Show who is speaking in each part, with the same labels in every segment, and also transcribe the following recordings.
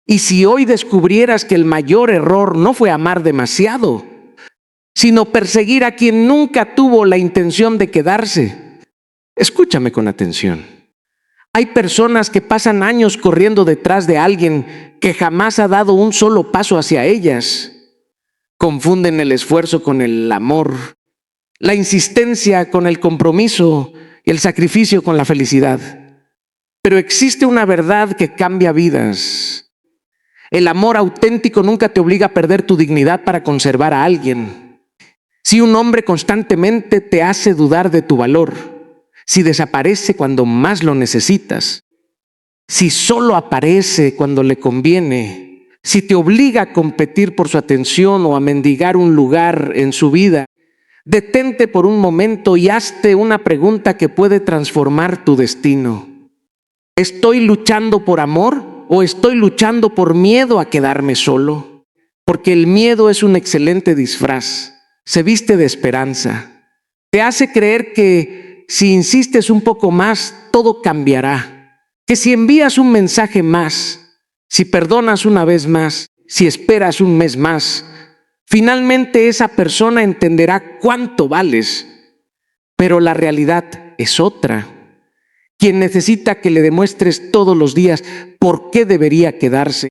Speaker 1: Y si hoy descubrieras que el mayor error no fue amar demasiado, sino perseguir a quien nunca tuvo la intención de quedarse. Escúchame con atención. Hay personas que pasan años corriendo detrás de alguien que jamás ha dado un solo paso hacia ellas. Confunden el esfuerzo con el amor, la insistencia con el compromiso y el sacrificio con la felicidad. Pero existe una verdad que cambia vidas. El amor auténtico nunca te obliga a perder tu dignidad para conservar a alguien. Si un hombre constantemente te hace dudar de tu valor, si desaparece cuando más lo necesitas, si solo aparece cuando le conviene, si te obliga a competir por su atención o a mendigar un lugar en su vida, detente por un momento y hazte una pregunta que puede transformar tu destino. ¿Estoy luchando por amor o estoy luchando por miedo a quedarme solo? Porque el miedo es un excelente disfraz, se viste de esperanza. Te hace creer que si insistes un poco más, todo cambiará. Que si envías un mensaje más, si perdonas una vez más, si esperas un mes más, finalmente esa persona entenderá cuánto vales. Pero la realidad es otra. Quien necesita que le demuestres todos los días por qué debería quedarse,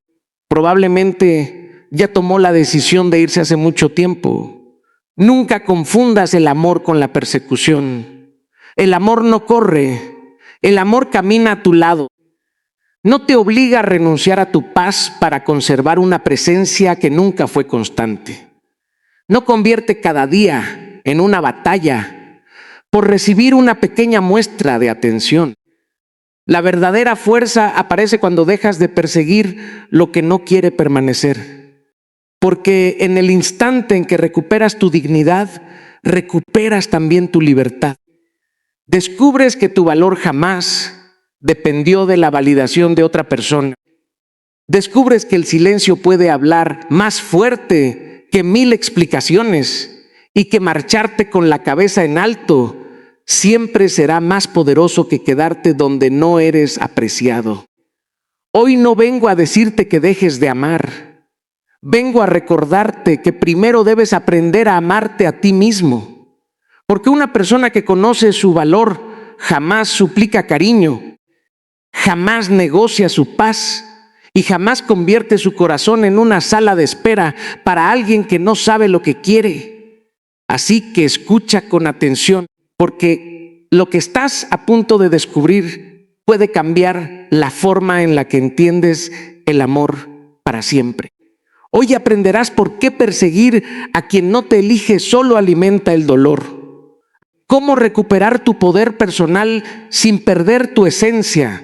Speaker 1: probablemente ya tomó la decisión de irse hace mucho tiempo. Nunca confundas el amor con la persecución. El amor no corre, el amor camina a tu lado. No te obliga a renunciar a tu paz para conservar una presencia que nunca fue constante. No convierte cada día en una batalla por recibir una pequeña muestra de atención. La verdadera fuerza aparece cuando dejas de perseguir lo que no quiere permanecer. Porque en el instante en que recuperas tu dignidad, recuperas también tu libertad. Descubres que tu valor jamás dependió de la validación de otra persona. Descubres que el silencio puede hablar más fuerte que 1000 explicaciones y que marcharte con la cabeza en alto siempre será más poderoso que quedarte donde no eres apreciado. Hoy no vengo a decirte que dejes de amar. Vengo a recordarte que primero debes aprender a amarte a ti mismo. Porque una persona que conoce su valor jamás suplica cariño, jamás negocia su paz y jamás convierte su corazón en una sala de espera para alguien que no sabe lo que quiere. Así que escucha con atención, porque lo que estás a punto de descubrir puede cambiar la forma en la que entiendes el amor para siempre. Hoy aprenderás por qué perseguir a quien no te elige solo alimenta el dolor. Cómo recuperar tu poder personal sin perder tu esencia.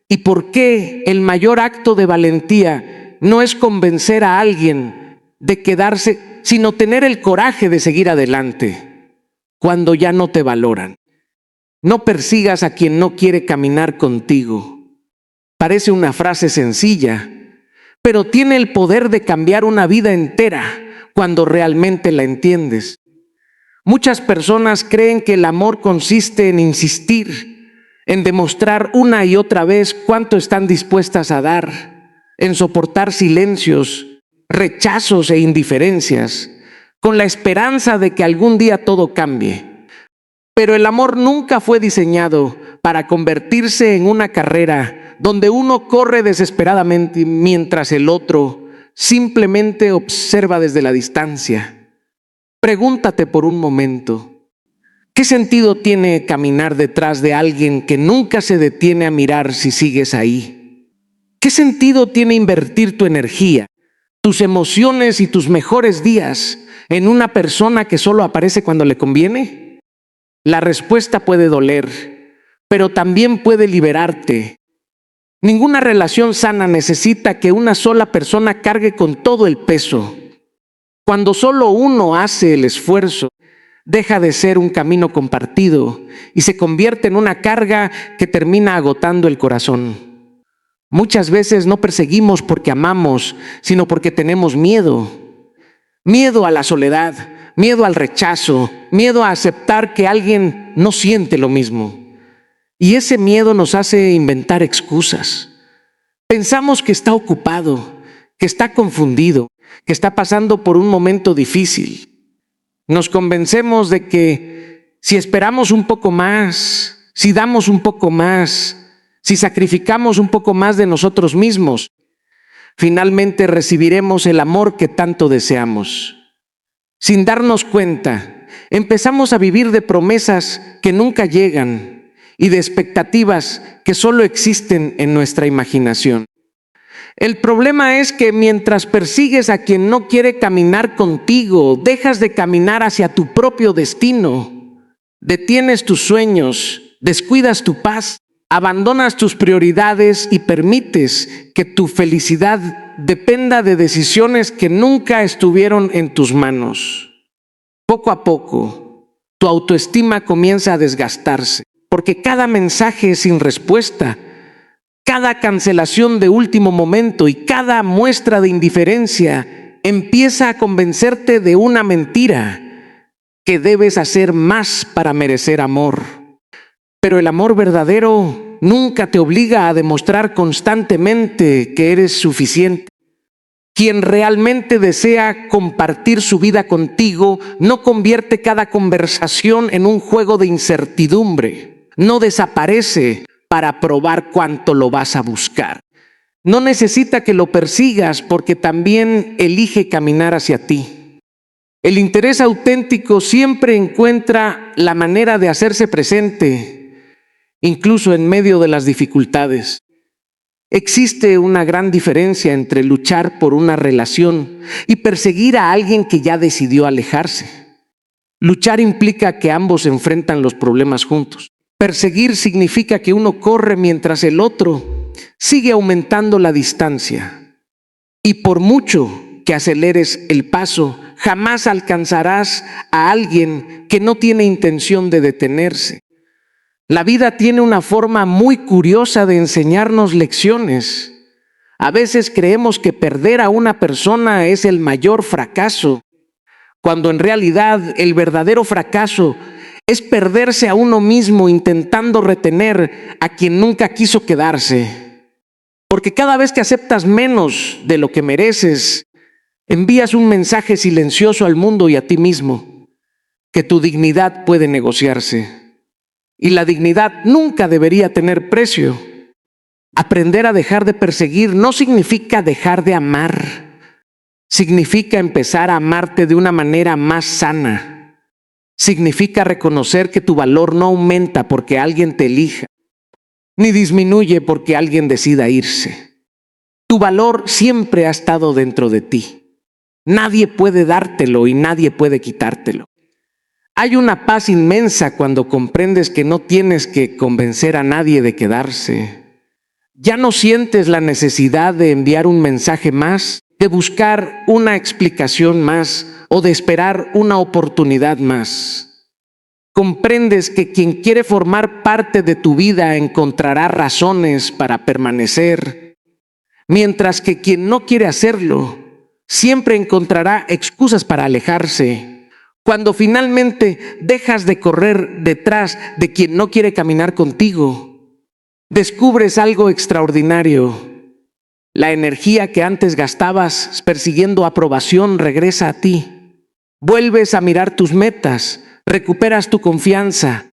Speaker 1: Y por qué el mayor acto de valentía no es convencer a alguien de quedarse, sino tener el coraje de seguir adelante cuando ya no te valoran. No persigas a quien no quiere caminar contigo. Parece una frase sencilla, pero tiene el poder de cambiar una vida entera cuando realmente la entiendes. Muchas personas creen que el amor consiste en insistir, en demostrar una y otra vez cuánto están dispuestas a dar, en soportar silencios, rechazos e indiferencias, con la esperanza de que algún día todo cambie. Pero el amor nunca fue diseñado para convertirse en una carrera donde uno corre desesperadamente mientras el otro simplemente observa desde la distancia. Pregúntate por un momento, ¿qué sentido tiene caminar detrás de alguien que nunca se detiene a mirar si sigues ahí? ¿Qué sentido tiene invertir tu energía, tus emociones y tus mejores días en una persona que solo aparece cuando le conviene? La respuesta puede doler, pero también puede liberarte. Ninguna relación sana necesita que una sola persona cargue con todo el peso. Cuando solo uno hace el esfuerzo, deja de ser un camino compartido y se convierte en una carga que termina agotando el corazón. Muchas veces no perseguimos porque amamos, sino porque tenemos miedo. Miedo a la soledad, miedo al rechazo, miedo a aceptar que alguien no siente lo mismo. Y ese miedo nos hace inventar excusas. Pensamos que está ocupado, que está confundido, que está pasando por un momento difícil. Nos convencemos de que si esperamos un poco más, si damos un poco más, si sacrificamos un poco más de nosotros mismos, finalmente recibiremos el amor que tanto deseamos. Sin darnos cuenta, empezamos a vivir de promesas que nunca llegan y de expectativas que solo existen en nuestra imaginación. El problema es que mientras persigues a quien no quiere caminar contigo, dejas de caminar hacia tu propio destino, detienes tus sueños, descuidas tu paz, abandonas tus prioridades y permites que tu felicidad dependa de decisiones que nunca estuvieron en tus manos. Poco a poco, tu autoestima comienza a desgastarse, porque cada mensaje sin respuesta, cada cancelación de último momento y cada muestra de indiferencia empieza a convencerte de una mentira, que debes hacer más para merecer amor. Pero el amor verdadero nunca te obliga a demostrar constantemente que eres suficiente. Quien realmente desea compartir su vida contigo no convierte cada conversación en un juego de incertidumbre. No desaparece para probar cuánto lo vas a buscar. No necesita que lo persigas porque también elige caminar hacia ti. El interés auténtico siempre encuentra la manera de hacerse presente, incluso en medio de las dificultades. Existe una gran diferencia entre luchar por una relación y perseguir a alguien que ya decidió alejarse. Luchar implica que ambos enfrentan los problemas juntos. Perseguir significa que uno corre mientras el otro sigue aumentando la distancia. Y por mucho que aceleres el paso, jamás alcanzarás a alguien que no tiene intención de detenerse. La vida tiene una forma muy curiosa de enseñarnos lecciones. A veces creemos que perder a una persona es el mayor fracaso, cuando en realidad el verdadero fracaso es perderse a uno mismo intentando retener a quien nunca quiso quedarse. Porque cada vez que aceptas menos de lo que mereces, envías un mensaje silencioso al mundo y a ti mismo, que tu dignidad puede negociarse. Y la dignidad nunca debería tener precio. Aprender a dejar de perseguir no significa dejar de amar. Significa empezar a amarte de una manera más sana. Significa reconocer que tu valor no aumenta porque alguien te elija, ni disminuye porque alguien decida irse. Tu valor siempre ha estado dentro de ti. Nadie puede dártelo y nadie puede quitártelo. Hay una paz inmensa cuando comprendes que no tienes que convencer a nadie de quedarse. Ya no sientes la necesidad de enviar un mensaje más, de buscar una explicación más o de esperar una oportunidad más. Comprendes que quien quiere formar parte de tu vida encontrará razones para permanecer, mientras que quien no quiere hacerlo siempre encontrará excusas para alejarse. Cuando finalmente dejas de correr detrás de quien no quiere caminar contigo, descubres algo extraordinario. La energía que antes gastabas persiguiendo aprobación regresa a ti. Vuelves a mirar tus metas, recuperas tu confianza,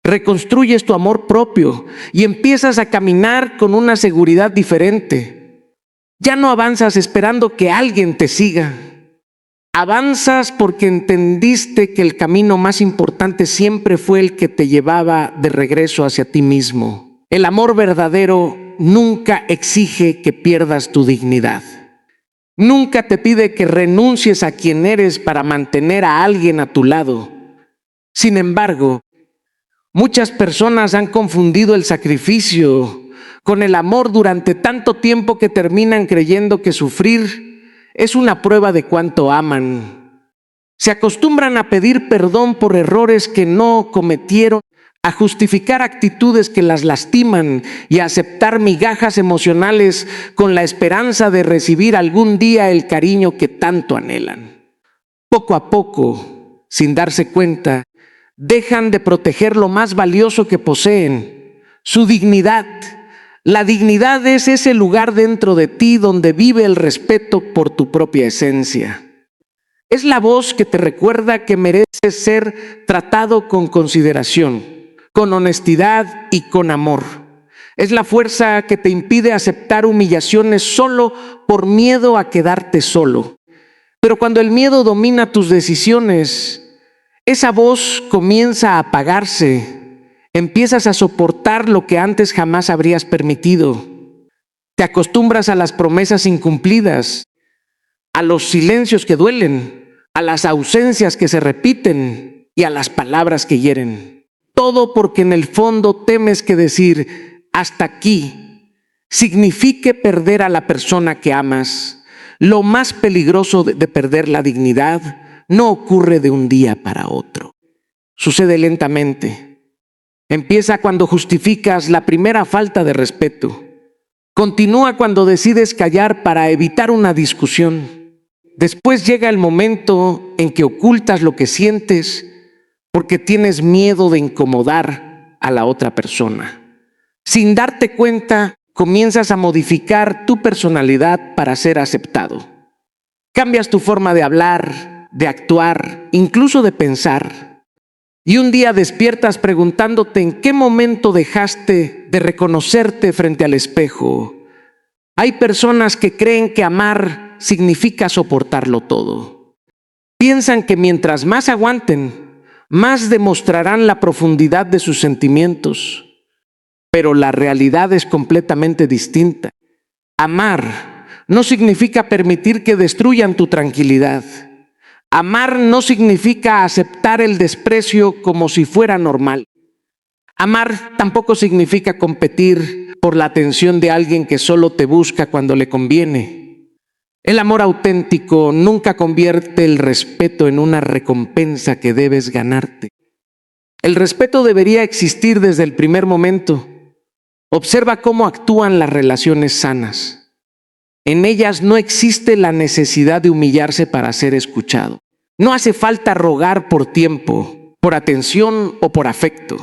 Speaker 1: reconstruyes tu amor propio y empiezas a caminar con una seguridad diferente. Ya no avanzas esperando que alguien te siga. Avanzas porque entendiste que el camino más importante siempre fue el que te llevaba de regreso hacia ti mismo. El amor verdadero nunca exige que pierdas tu dignidad. Nunca te pide que renuncies a quien eres para mantener a alguien a tu lado. Sin embargo, muchas personas han confundido el sacrificio con el amor durante tanto tiempo que terminan creyendo que sufrir es una prueba de cuánto aman. Se acostumbran a pedir perdón por errores que no cometieron, a justificar actitudes que las lastiman y a aceptar migajas emocionales con la esperanza de recibir algún día el cariño que tanto anhelan. Poco a poco, sin darse cuenta, dejan de proteger lo más valioso que poseen, su dignidad, La dignidad es ese lugar dentro de ti donde vive el respeto por tu propia esencia. Es la voz que te recuerda que mereces ser tratado con consideración, con honestidad y con amor. Es la fuerza que te impide aceptar humillaciones solo por miedo a quedarte solo. Pero cuando el miedo domina tus decisiones, esa voz comienza a apagarse. Empiezas a soportar lo que antes jamás habrías permitido. Te acostumbras a las promesas incumplidas, a los silencios que duelen, a las ausencias que se repiten y a las palabras que hieren. Todo porque en el fondo temes que decir hasta aquí signifique perder a la persona que amas. Lo más peligroso de perder la dignidad no ocurre de un día para otro. Sucede lentamente. Empieza cuando justificas la primera falta de respeto. Continúa cuando decides callar para evitar una discusión. Después llega el momento en que ocultas lo que sientes porque tienes miedo de incomodar a la otra persona. Sin darte cuenta, comienzas a modificar tu personalidad para ser aceptado. Cambias tu forma de hablar, de actuar, incluso de pensar. Y un día despiertas preguntándote en qué momento dejaste de reconocerte frente al espejo. Hay personas que creen que amar significa soportarlo todo. Piensan que mientras más aguanten, más demostrarán la profundidad de sus sentimientos. Pero la realidad es completamente distinta. Amar no significa permitir que destruyan tu tranquilidad. Amar no significa aceptar el desprecio como si fuera normal. Amar tampoco significa competir por la atención de alguien que solo te busca cuando le conviene. El amor auténtico nunca convierte el respeto en una recompensa que debes ganarte. El respeto debería existir desde el primer momento. Observa cómo actúan las relaciones sanas. En ellas no existe la necesidad de humillarse para ser escuchado. No hace falta rogar por tiempo, por atención o por afecto.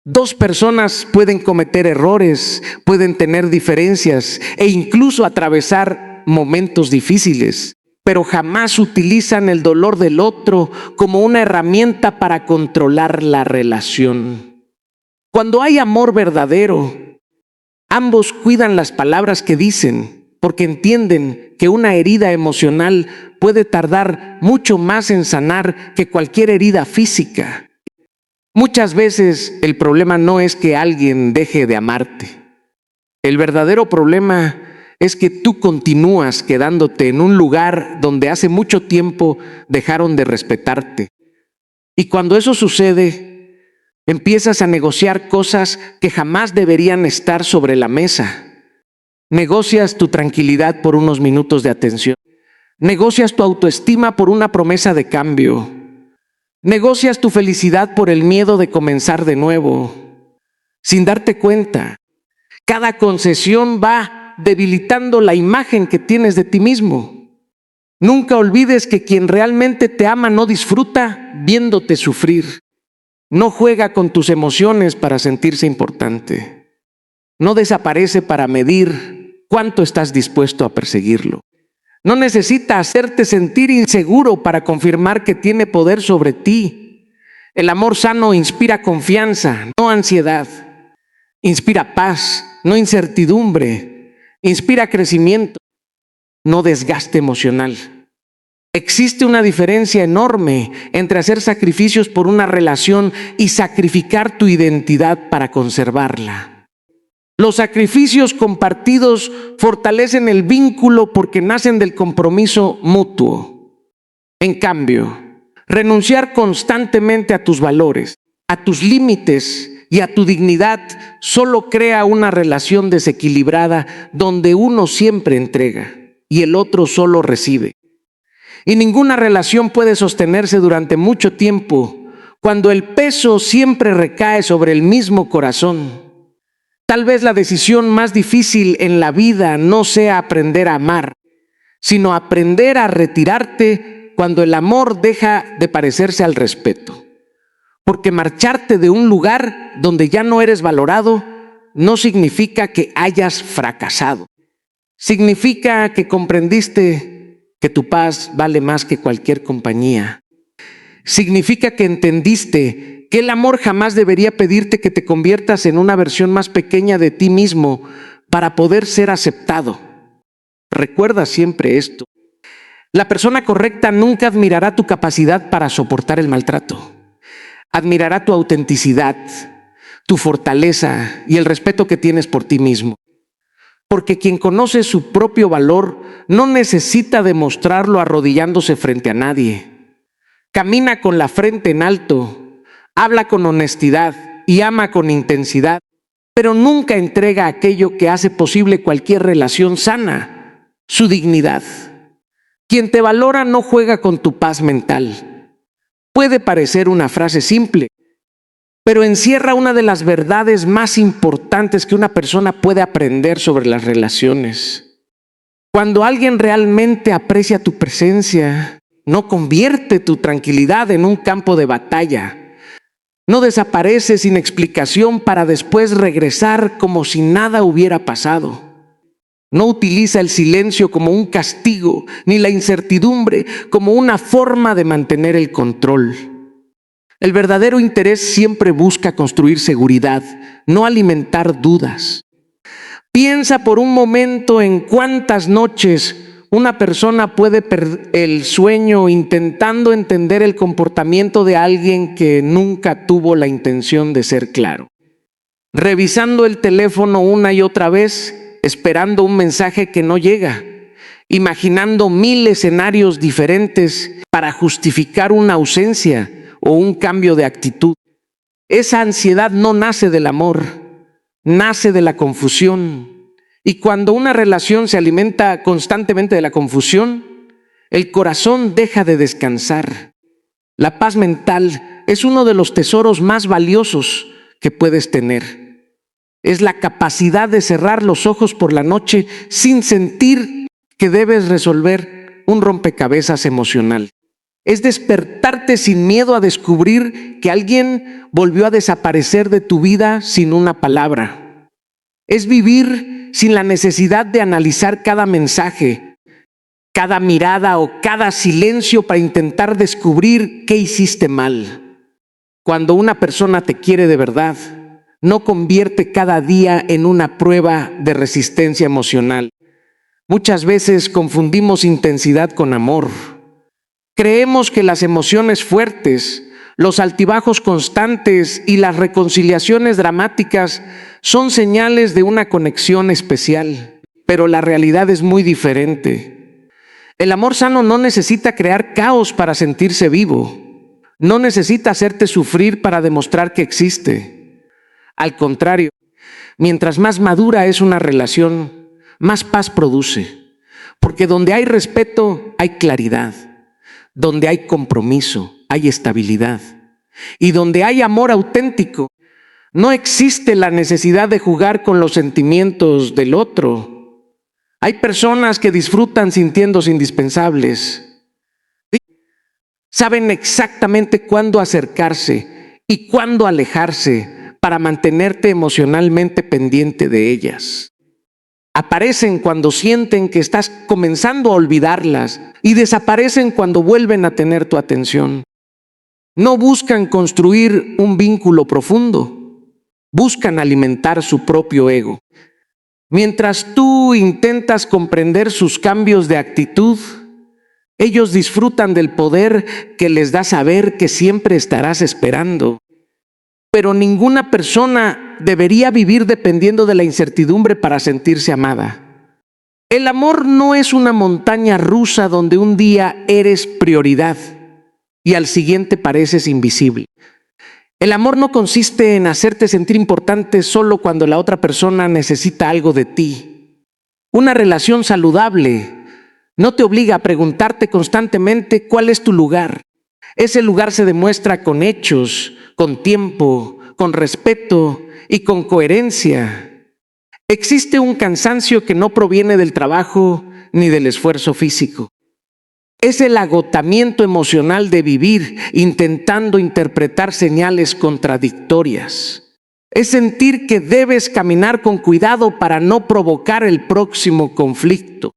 Speaker 1: Dos personas pueden cometer errores, pueden tener diferencias e incluso atravesar momentos difíciles, pero jamás utilizan el dolor del otro como una herramienta para controlar la relación. Cuando hay amor verdadero, ambos cuidan las palabras que dicen, porque entienden que una herida emocional puede tardar mucho más en sanar que cualquier herida física. Muchas veces el problema no es que alguien deje de amarte. El verdadero problema es que tú continúas quedándote en un lugar donde hace mucho tiempo dejaron de respetarte. Y cuando eso sucede, empiezas a negociar cosas que jamás deberían estar sobre la mesa. Negocias tu tranquilidad por unos minutos de atención. Negocias tu autoestima por una promesa de cambio. Negocias tu felicidad por el miedo de comenzar de nuevo. Sin darte cuenta, cada concesión va debilitando la imagen que tienes de ti mismo. Nunca olvides que quien realmente te ama no disfruta viéndote sufrir. No juega con tus emociones para sentirse importante. No desaparece para medir cuánto estás dispuesto a perseguirlo. No necesita hacerte sentir inseguro para confirmar que tiene poder sobre ti. El amor sano inspira confianza, no ansiedad. Inspira paz, no incertidumbre. Inspira crecimiento, no desgaste emocional. Existe una diferencia enorme entre hacer sacrificios por una relación y sacrificar tu identidad para conservarla. Los sacrificios compartidos fortalecen el vínculo porque nacen del compromiso mutuo. En cambio, renunciar constantemente a tus valores, a tus límites y a tu dignidad solo crea una relación desequilibrada donde uno siempre entrega y el otro solo recibe. Y ninguna relación puede sostenerse durante mucho tiempo cuando el peso siempre recae sobre el mismo corazón. Tal vez la decisión más difícil en la vida no sea aprender a amar, sino aprender a retirarte cuando el amor deja de parecerse al respeto. Porque marcharte de un lugar donde ya no eres valorado no significa que hayas fracasado. Significa que comprendiste que tu paz vale más que cualquier compañía. Significa que entendiste que el amor jamás debería pedirte que te conviertas en una versión más pequeña de ti mismo para poder ser aceptado. Recuerda siempre esto. La persona correcta nunca admirará tu capacidad para soportar el maltrato. Admirará tu autenticidad, tu fortaleza y el respeto que tienes por ti mismo. Porque quien conoce su propio valor no necesita demostrarlo arrodillándose frente a nadie. Camina con la frente en alto, habla con honestidad y ama con intensidad, pero nunca entrega aquello que hace posible cualquier relación sana, su dignidad. Quien te valora no juega con tu paz mental. Puede parecer una frase simple, pero encierra una de las verdades más importantes que una persona puede aprender sobre las relaciones. Cuando alguien realmente aprecia tu presencia, no convierte tu tranquilidad en un campo de batalla. No desaparece sin explicación para después regresar como si nada hubiera pasado. No utiliza el silencio como un castigo, ni la incertidumbre como una forma de mantener el control. El verdadero interés siempre busca construir seguridad, no alimentar dudas. Piensa por un momento en cuántas noches una persona puede perder el sueño intentando entender el comportamiento de alguien que nunca tuvo la intención de ser claro. Revisando el teléfono una y otra vez, esperando un mensaje que no llega, imaginando 1000 escenarios diferentes para justificar una ausencia o un cambio de actitud. Esa ansiedad no nace del amor, nace de la confusión. Y cuando una relación se alimenta constantemente de la confusión, el corazón deja de descansar. La paz mental es uno de los tesoros más valiosos que puedes tener. Es la capacidad de cerrar los ojos por la noche sin sentir que debes resolver un rompecabezas emocional. Es despertarte sin miedo a descubrir que alguien volvió a desaparecer de tu vida sin una palabra. Es vivir sin la necesidad de analizar cada mensaje, cada mirada o cada silencio para intentar descubrir qué hiciste mal. Cuando una persona te quiere de verdad, no convierte cada día en una prueba de resistencia emocional. Muchas veces confundimos intensidad con amor. Creemos que las emociones fuertes, los altibajos constantes y las reconciliaciones dramáticas son señales de una conexión especial, pero la realidad es muy diferente. El amor sano no necesita crear caos para sentirse vivo. No necesita hacerte sufrir para demostrar que existe. Al contrario, mientras más madura es una relación, más paz produce. Porque donde hay respeto, hay claridad. Donde hay compromiso, hay estabilidad. Y donde hay amor auténtico, no existe la necesidad de jugar con los sentimientos del otro. Hay personas que disfrutan sintiéndose indispensables. Saben exactamente cuándo acercarse y cuándo alejarse para mantenerte emocionalmente pendiente de ellas. Aparecen cuando sienten que estás comenzando a olvidarlas y desaparecen cuando vuelven a tener tu atención. No buscan construir un vínculo profundo, buscan alimentar su propio ego. Mientras tú intentas comprender sus cambios de actitud, ellos disfrutan del poder que les da saber que siempre estarás esperando. Pero ninguna persona debería vivir dependiendo de la incertidumbre para sentirse amada. El amor no es una montaña rusa donde un día eres prioridad y al siguiente pareces invisible. El amor no consiste en hacerte sentir importante solo cuando la otra persona necesita algo de ti. Una relación saludable no te obliga a preguntarte constantemente cuál es tu lugar. Ese lugar se demuestra con hechos, con tiempo, con respeto y con coherencia. Existe un cansancio que no proviene del trabajo ni del esfuerzo físico. Es el agotamiento emocional de vivir intentando interpretar señales contradictorias. Es sentir que debes caminar con cuidado para no provocar el próximo conflicto.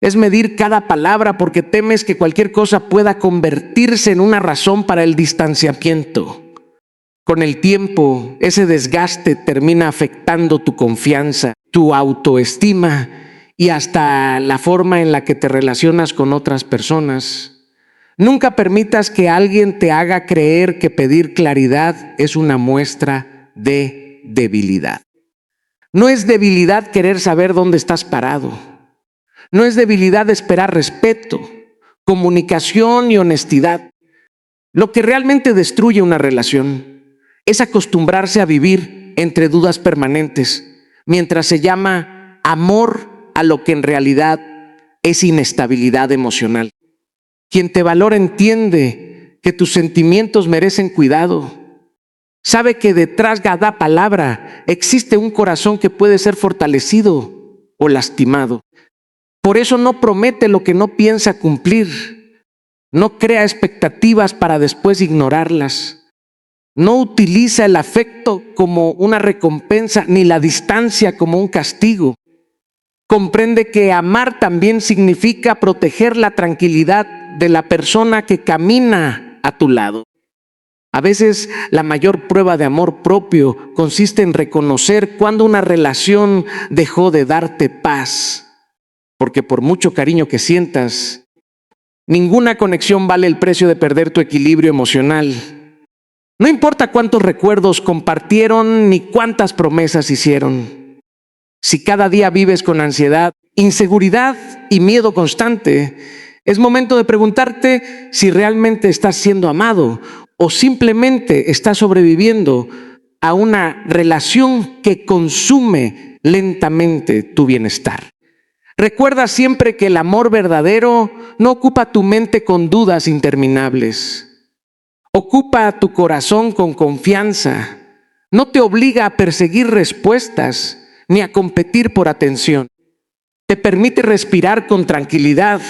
Speaker 1: Es medir cada palabra porque temes que cualquier cosa pueda convertirse en una razón para el distanciamiento. Con el tiempo, ese desgaste termina afectando tu confianza, tu autoestima y hasta la forma en la que te relacionas con otras personas. Nunca permitas que alguien te haga creer que pedir claridad es una muestra de debilidad. No es debilidad querer saber dónde estás parado. No es debilidad esperar respeto, comunicación y honestidad. Lo que realmente destruye una relación es acostumbrarse a vivir entre dudas permanentes, mientras se llama amor a lo que en realidad es inestabilidad emocional. Quien te valora entiende que tus sentimientos merecen cuidado. Sabe que detrás de cada palabra existe un corazón que puede ser fortalecido o lastimado. Por eso no promete lo que no piensa cumplir. No crea expectativas para después ignorarlas. No utiliza el afecto como una recompensa ni la distancia como un castigo. Comprende que amar también significa proteger la tranquilidad de la persona que camina a tu lado. A veces la mayor prueba de amor propio consiste en reconocer cuando una relación dejó de darte paz. Porque por mucho cariño que sientas, ninguna conexión vale el precio de perder tu equilibrio emocional. No importa cuántos recuerdos compartieron ni cuántas promesas hicieron. Si cada día vives con ansiedad, inseguridad y miedo constante, es momento de preguntarte si realmente estás siendo amado o simplemente estás sobreviviendo a una relación que consume lentamente tu bienestar. Recuerda siempre que el amor verdadero no ocupa tu mente con dudas interminables. Ocupa tu corazón con confianza. No te obliga a perseguir respuestas ni a competir por atención. Te permite respirar con tranquilidad,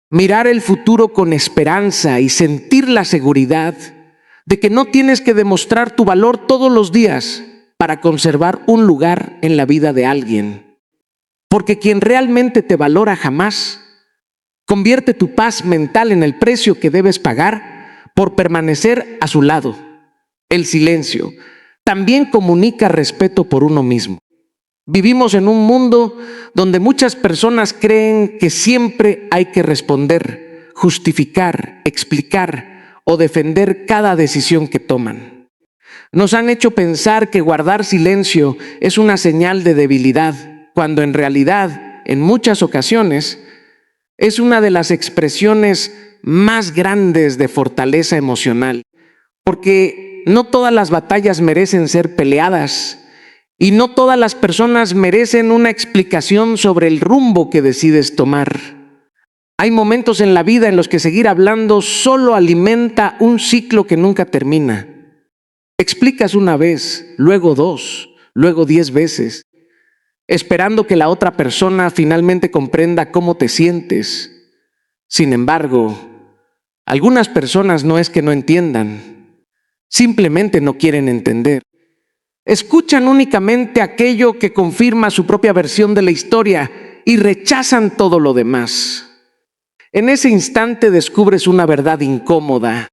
Speaker 1: mirar el futuro con esperanza y sentir la seguridad de que no tienes que demostrar tu valor todos los días para conservar un lugar en la vida de alguien. Porque quien realmente te valora jamás convierte tu paz mental en el precio que debes pagar por permanecer a su lado. El silencio también comunica respeto por uno mismo. Vivimos en un mundo donde muchas personas creen que siempre hay que responder, justificar, explicar o defender cada decisión que toman. Nos han hecho pensar que guardar silencio es una señal de debilidad, cuando en realidad, en muchas ocasiones, es una de las expresiones más grandes de fortaleza emocional, porque no todas las batallas merecen ser peleadas y no todas las personas merecen una explicación sobre el rumbo que decides tomar. Hay momentos en la vida en los que seguir hablando solo alimenta un ciclo que nunca termina. Explicas una vez, luego 2, luego 10 veces, esperando que la otra persona finalmente comprenda cómo te sientes. Sin embargo, algunas personas no es que no entiendan, simplemente no quieren entender. Escuchan únicamente aquello que confirma su propia versión de la historia y rechazan todo lo demás. En ese instante descubres una verdad incómoda.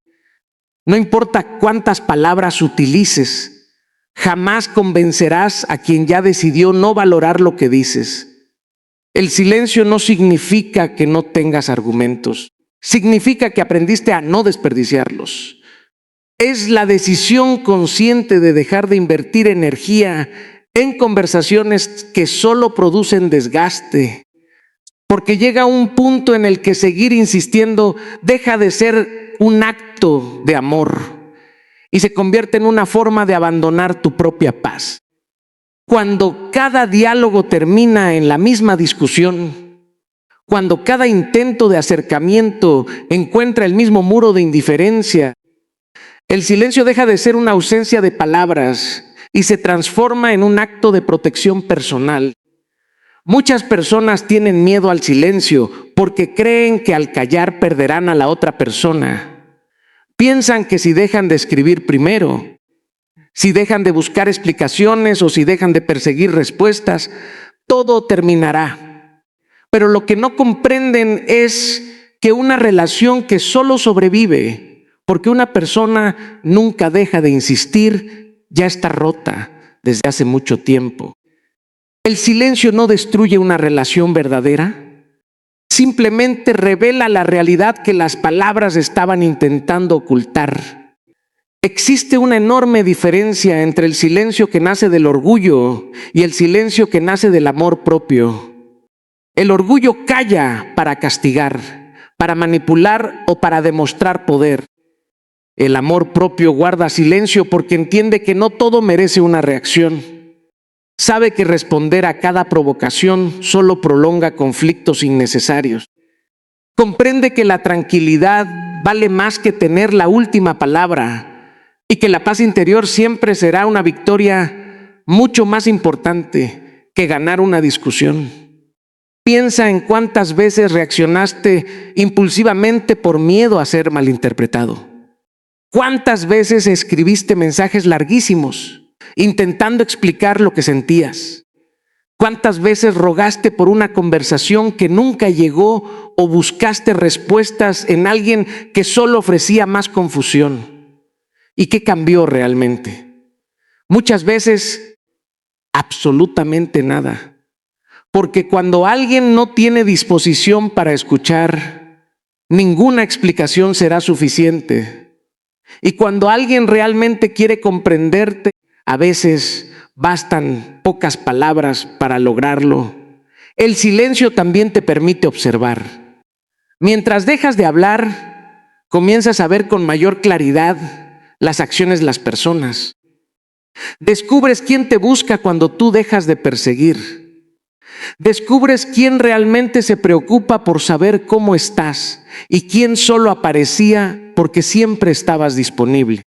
Speaker 1: No importa cuántas palabras utilices, jamás convencerás a quien ya decidió no valorar lo que dices. El silencio no significa que no tengas argumentos. Significa que aprendiste a no desperdiciarlos. Es la decisión consciente de dejar de invertir energía en conversaciones que solo producen desgaste. Porque llega un punto en el que seguir insistiendo deja de ser un acto de amor y se convierte en una forma de abandonar tu propia paz. Cuando cada diálogo termina en la misma discusión, cuando cada intento de acercamiento encuentra el mismo muro de indiferencia, el silencio deja de ser una ausencia de palabras y se transforma en un acto de protección personal. Muchas personas tienen miedo al silencio porque creen que al callar perderán a la otra persona. Piensan que si dejan de escribir primero, si dejan de buscar explicaciones o si dejan de perseguir respuestas, todo terminará. Pero lo que no comprenden es que una relación que solo sobrevive porque una persona nunca deja de insistir, ya está rota desde hace mucho tiempo. El silencio no destruye una relación verdadera, simplemente revela la realidad que las palabras estaban intentando ocultar. Existe una enorme diferencia entre el silencio que nace del orgullo y el silencio que nace del amor propio. El orgullo calla para castigar, para manipular o para demostrar poder. El amor propio guarda silencio porque entiende que no todo merece una reacción. Sabe que responder a cada provocación solo prolonga conflictos innecesarios. Comprende que la tranquilidad vale más que tener la última palabra y que la paz interior siempre será una victoria mucho más importante que ganar una discusión. Piensa en cuántas veces reaccionaste impulsivamente por miedo a ser malinterpretado. ¿Cuántas veces escribiste mensajes larguísimos intentando explicar lo que sentías? ¿Cuántas veces rogaste por una conversación que nunca llegó o buscaste respuestas en alguien que solo ofrecía más confusión? ¿Y qué cambió realmente? Muchas veces, absolutamente nada. Porque cuando alguien no tiene disposición para escuchar, ninguna explicación será suficiente. Y cuando alguien realmente quiere comprenderte, a veces bastan pocas palabras para lograrlo. El silencio también te permite observar. Mientras dejas de hablar, comienzas a ver con mayor claridad las acciones de las personas. Descubres quién te busca cuando tú dejas de perseguir. Descubres quién realmente se preocupa por saber cómo estás y quién solo aparecía porque siempre estabas disponible.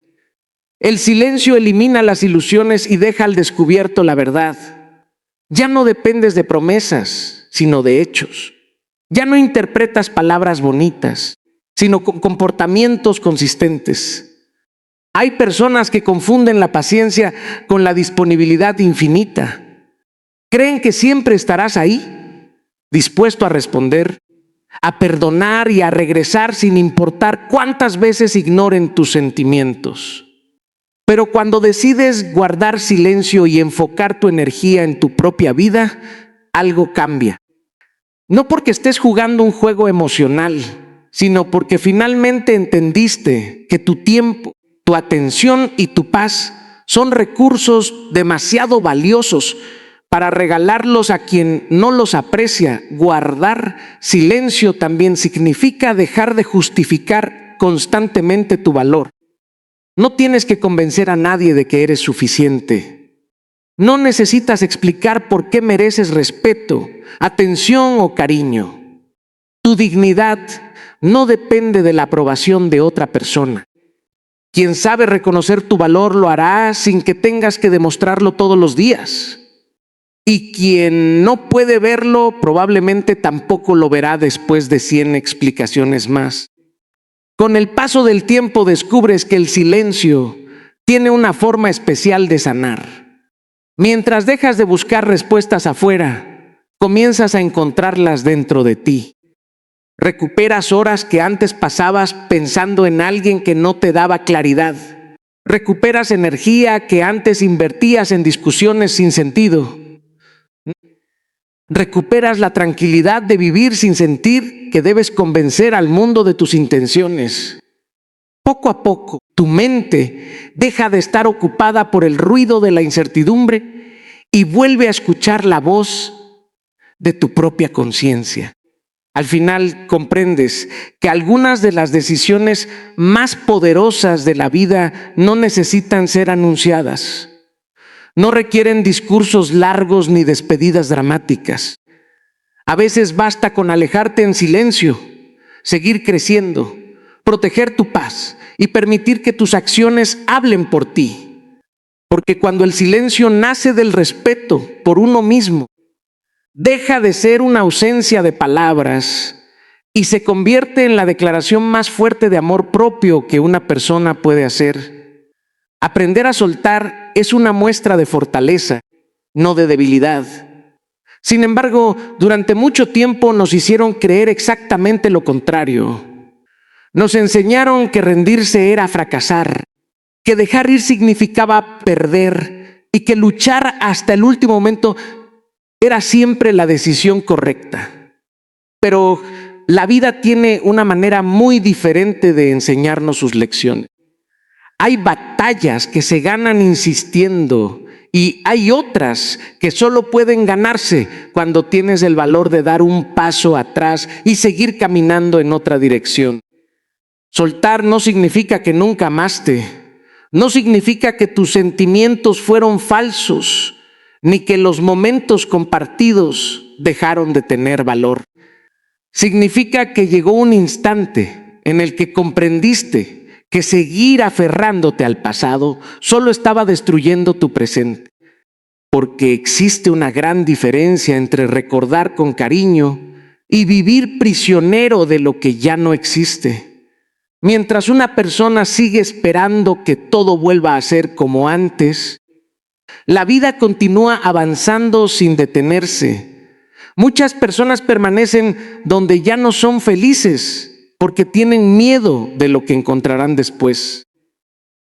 Speaker 1: El silencio elimina las ilusiones y deja al descubierto la verdad. Ya no dependes de promesas, sino de hechos. Ya no interpretas palabras bonitas, sino con comportamientos consistentes. Hay personas que confunden la paciencia con la disponibilidad infinita. Creen que siempre estarás ahí, dispuesto a responder, a perdonar y a regresar sin importar cuántas veces ignoren tus sentimientos. Pero cuando decides guardar silencio y enfocar tu energía en tu propia vida, algo cambia. No porque estés jugando un juego emocional, sino porque finalmente entendiste que tu tiempo, tu atención y tu paz son recursos demasiado valiosos para regalarlos a quien no los aprecia. Guardar silencio también significa dejar de justificar constantemente tu valor. No tienes que convencer a nadie de que eres suficiente. No necesitas explicar por qué mereces respeto, atención o cariño. Tu dignidad no depende de la aprobación de otra persona. Quien sabe reconocer tu valor lo hará sin que tengas que demostrarlo todos los días. Y quien no puede verlo probablemente tampoco lo verá después de 100 explicaciones más. Con el paso del tiempo descubres que el silencio tiene una forma especial de sanar. Mientras dejas de buscar respuestas afuera, comienzas a encontrarlas dentro de ti. Recuperas horas que antes pasabas pensando en alguien que no te daba claridad. Recuperas energía que antes invertías en discusiones sin sentido. Recuperas la tranquilidad de vivir sin sentir que debes convencer al mundo de tus intenciones. Poco a poco, tu mente deja de estar ocupada por el ruido de la incertidumbre y vuelve a escuchar la voz de tu propia conciencia. Al final comprendes que algunas de las decisiones más poderosas de la vida no necesitan ser anunciadas. No requieren discursos largos ni despedidas dramáticas. A veces basta con alejarte en silencio, seguir creciendo, proteger tu paz y permitir que tus acciones hablen por ti. Porque cuando el silencio nace del respeto por uno mismo, deja de ser una ausencia de palabras y se convierte en la declaración más fuerte de amor propio que una persona puede hacer. Aprender a soltar es una muestra de fortaleza, no de debilidad. Sin embargo, durante mucho tiempo nos hicieron creer exactamente lo contrario. Nos enseñaron que rendirse era fracasar, que dejar ir significaba perder y que luchar hasta el último momento era siempre la decisión correcta. Pero la vida tiene una manera muy diferente de enseñarnos sus lecciones. Hay batallas que se ganan insistiendo y hay otras que solo pueden ganarse cuando tienes el valor de dar un paso atrás y seguir caminando en otra dirección. Soltar no significa que nunca amaste, no significa que tus sentimientos fueron falsos, ni que los momentos compartidos dejaron de tener valor. Significa que llegó un instante en el que comprendiste que seguir aferrándote al pasado solo estaba destruyendo tu presente. Porque existe una gran diferencia entre recordar con cariño y vivir prisionero de lo que ya no existe. Mientras una persona sigue esperando que todo vuelva a ser como antes, la vida continúa avanzando sin detenerse. Muchas personas permanecen donde ya no son felices porque tienen miedo de lo que encontrarán después.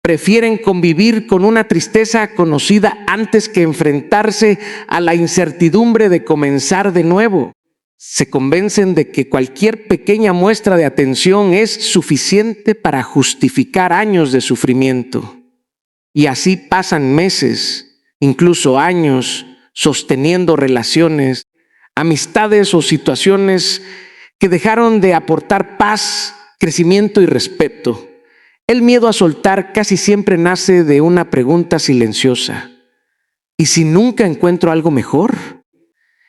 Speaker 1: Prefieren convivir con una tristeza conocida antes que enfrentarse a la incertidumbre de comenzar de nuevo. Se convencen de que cualquier pequeña muestra de atención es suficiente para justificar años de sufrimiento. Y así pasan meses, incluso años, sosteniendo relaciones, amistades o situaciones que dejaron de aportar paz, crecimiento y respeto. El miedo a soltar casi siempre nace de una pregunta silenciosa. ¿Y si nunca encuentro algo mejor?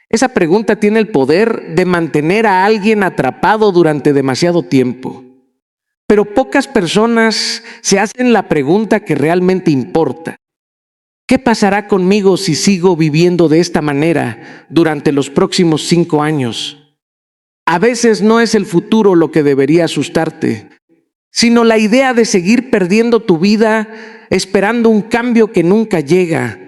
Speaker 1: Esa pregunta tiene el poder de mantener a alguien atrapado durante demasiado tiempo. Pero pocas personas se hacen la pregunta que realmente importa. ¿Qué pasará conmigo si sigo viviendo de esta manera durante los próximos 5 años? A veces no es el futuro lo que debería asustarte, sino la idea de seguir perdiendo tu vida esperando un cambio que nunca llega.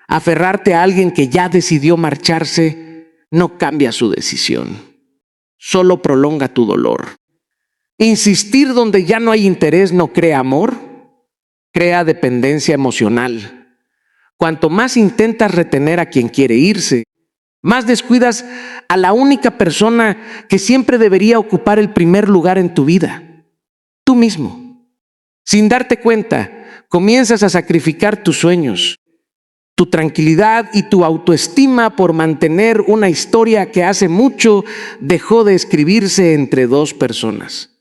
Speaker 1: Aferrarte a alguien que ya decidió marcharse no cambia su decisión, solo prolonga tu dolor. Insistir donde ya no hay interés no crea amor, crea dependencia emocional. Cuanto más intentas retener a quien quiere irse, más descuidas a la única persona que siempre debería ocupar el primer lugar en tu vida, tú mismo. Sin darte cuenta, comienzas a sacrificar tus sueños, tu tranquilidad y tu autoestima por mantener una historia que hace mucho dejó de escribirse entre 2 personas.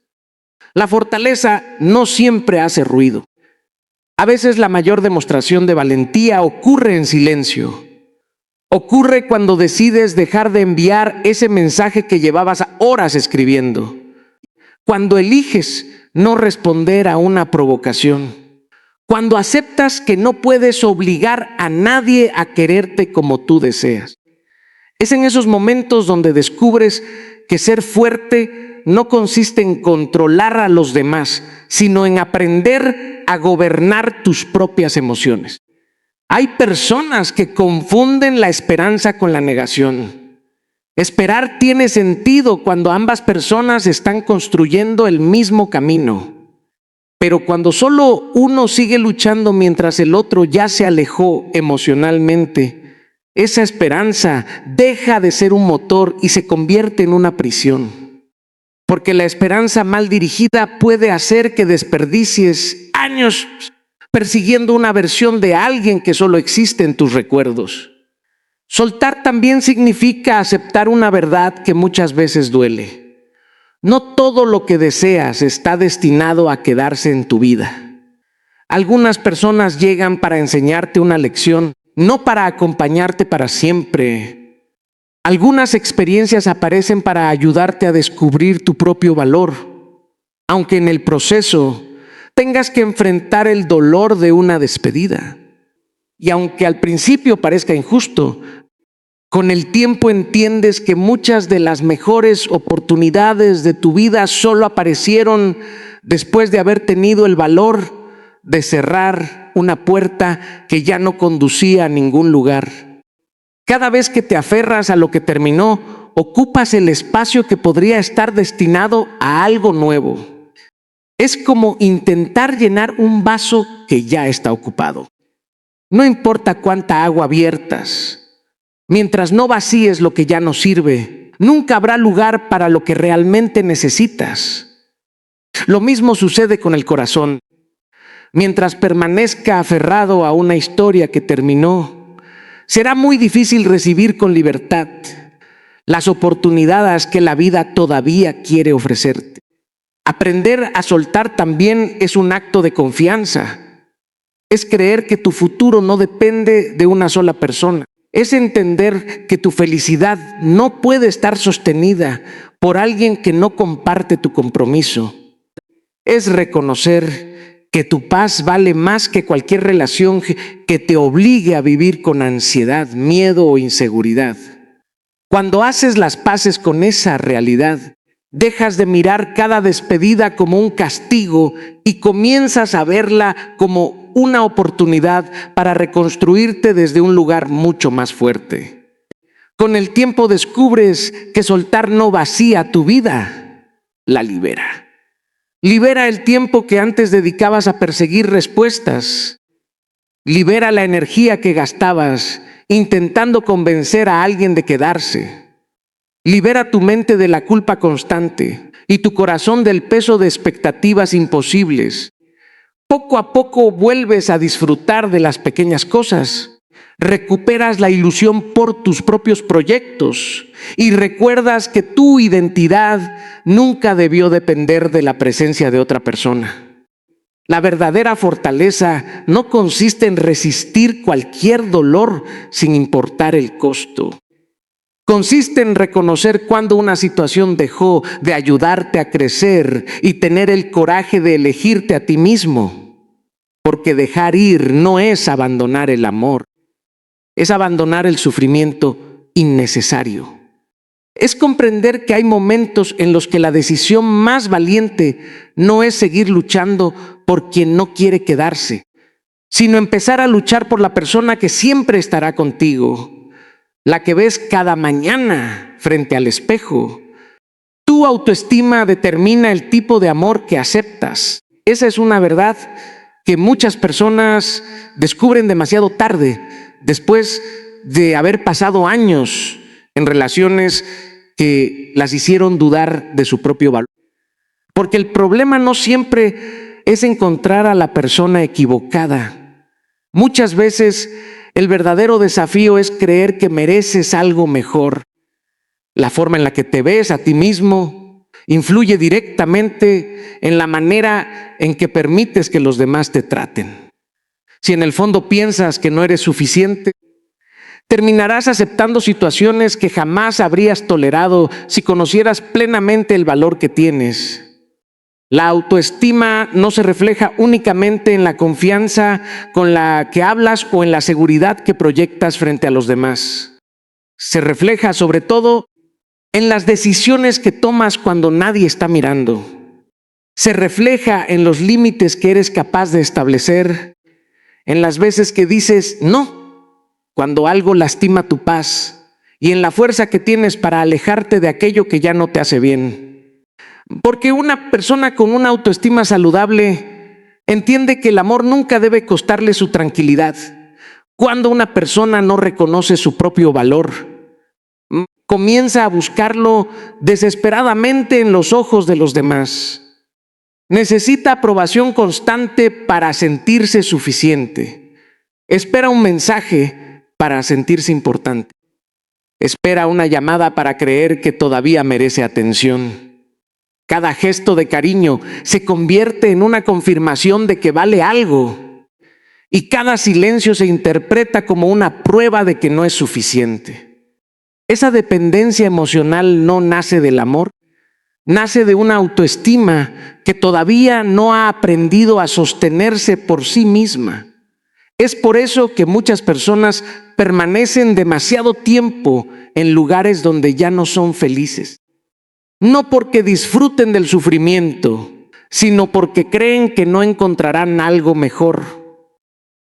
Speaker 1: La fortaleza no siempre hace ruido. A veces la mayor demostración de valentía ocurre en silencio. Ocurre cuando decides dejar de enviar ese mensaje que llevabas horas escribiendo. Cuando eliges no responder a una provocación. Cuando aceptas que no puedes obligar a nadie a quererte como tú deseas. Es en esos momentos donde descubres que ser fuerte no consiste en controlar a los demás, sino en aprender a gobernar tus propias emociones. Hay personas que confunden la esperanza con la negación. Esperar tiene sentido cuando ambas personas están construyendo el mismo camino. Pero cuando solo uno sigue luchando mientras el otro ya se alejó emocionalmente, esa esperanza deja de ser un motor y se convierte en una prisión. Porque la esperanza mal dirigida puede hacer que desperdicies años persiguiendo una versión de alguien que solo existe en tus recuerdos. Soltar también significa aceptar una verdad que muchas veces duele. No todo lo que deseas está destinado a quedarse en tu vida. Algunas personas llegan para enseñarte una lección, no para acompañarte para siempre. Algunas experiencias aparecen para ayudarte a descubrir tu propio valor, aunque en el proceso tengas que enfrentar el dolor de una despedida. Y aunque al principio parezca injusto, con el tiempo entiendes que muchas de las mejores oportunidades de tu vida solo aparecieron después de haber tenido el valor de cerrar una puerta que ya no conducía a ningún lugar. Cada vez que te aferras a lo que terminó, ocupas el espacio que podría estar destinado a algo nuevo. Es como intentar llenar un vaso que ya está ocupado. No importa cuánta agua viertas, mientras no vacíes lo que ya no sirve, nunca habrá lugar para lo que realmente necesitas. Lo mismo sucede con el corazón. Mientras permanezca aferrado a una historia que terminó, será muy difícil recibir con libertad las oportunidades que la vida todavía quiere ofrecerte. Aprender a soltar también es un acto de confianza. Es creer que tu futuro no depende de una sola persona. Es entender que tu felicidad no puede estar sostenida por alguien que no comparte tu compromiso. Es reconocer que tu paz vale más que cualquier relación que te obligue a vivir con ansiedad, miedo o inseguridad. Cuando haces las paces con esa realidad, dejas de mirar cada despedida como un castigo y comienzas a verla como una oportunidad para reconstruirte desde un lugar mucho más fuerte. Con el tiempo descubres que soltar no vacía tu vida, la libera. Libera el tiempo que antes dedicabas a perseguir respuestas. Libera la energía que gastabas intentando convencer a alguien de quedarse. Libera tu mente de la culpa constante y tu corazón del peso de expectativas imposibles. Poco a poco vuelves a disfrutar de las pequeñas cosas. Recuperas la ilusión por tus propios proyectos y recuerdas que tu identidad nunca debió depender de la presencia de otra persona. La verdadera fortaleza no consiste en resistir cualquier dolor sin importar el costo. Consiste en reconocer cuando una situación dejó de ayudarte a crecer y tener el coraje de elegirte a ti mismo. Porque dejar ir no es abandonar el amor, es abandonar el sufrimiento innecesario. Es comprender que hay momentos en los que la decisión más valiente no es seguir luchando por quien no quiere quedarse, sino empezar a luchar por la persona que siempre estará contigo, la que ves cada mañana frente al espejo. Tu autoestima determina el tipo de amor que aceptas. Esa es una verdad que muchas personas descubren demasiado tarde, después de haber pasado años en relaciones que las hicieron dudar de su propio valor. Porque el problema no siempre es encontrar a la persona equivocada. Muchas veces el verdadero desafío es creer que mereces algo mejor. La forma en la que te ves a ti mismo influye directamente en la manera en que permites que los demás te traten. Si en el fondo piensas que no eres suficiente, terminarás aceptando situaciones que jamás habrías tolerado si conocieras plenamente el valor que tienes. La autoestima no se refleja únicamente en la confianza con la que hablas o en la seguridad que proyectas frente a los demás. Se refleja sobre todo en las decisiones que tomas cuando nadie está mirando. Se refleja en los límites que eres capaz de establecer, en las veces que dices no cuando algo lastima tu paz y en la fuerza que tienes para alejarte de aquello que ya no te hace bien. Porque una persona con una autoestima saludable entiende que el amor nunca debe costarle su tranquilidad. Cuando una persona no reconoce su propio valor, comienza a buscarlo desesperadamente en los ojos de los demás. Necesita aprobación constante para sentirse suficiente. Espera un mensaje para sentirse importante. Espera una llamada para creer que todavía merece atención. Cada gesto de cariño se convierte en una confirmación de que vale algo. Y cada silencio se interpreta como una prueba de que no es suficiente. Esa dependencia emocional no nace del amor, nace de una autoestima que todavía no ha aprendido a sostenerse por sí misma. Es por eso que muchas personas permanecen demasiado tiempo en lugares donde ya no son felices. No porque disfruten del sufrimiento, sino porque creen que no encontrarán algo mejor.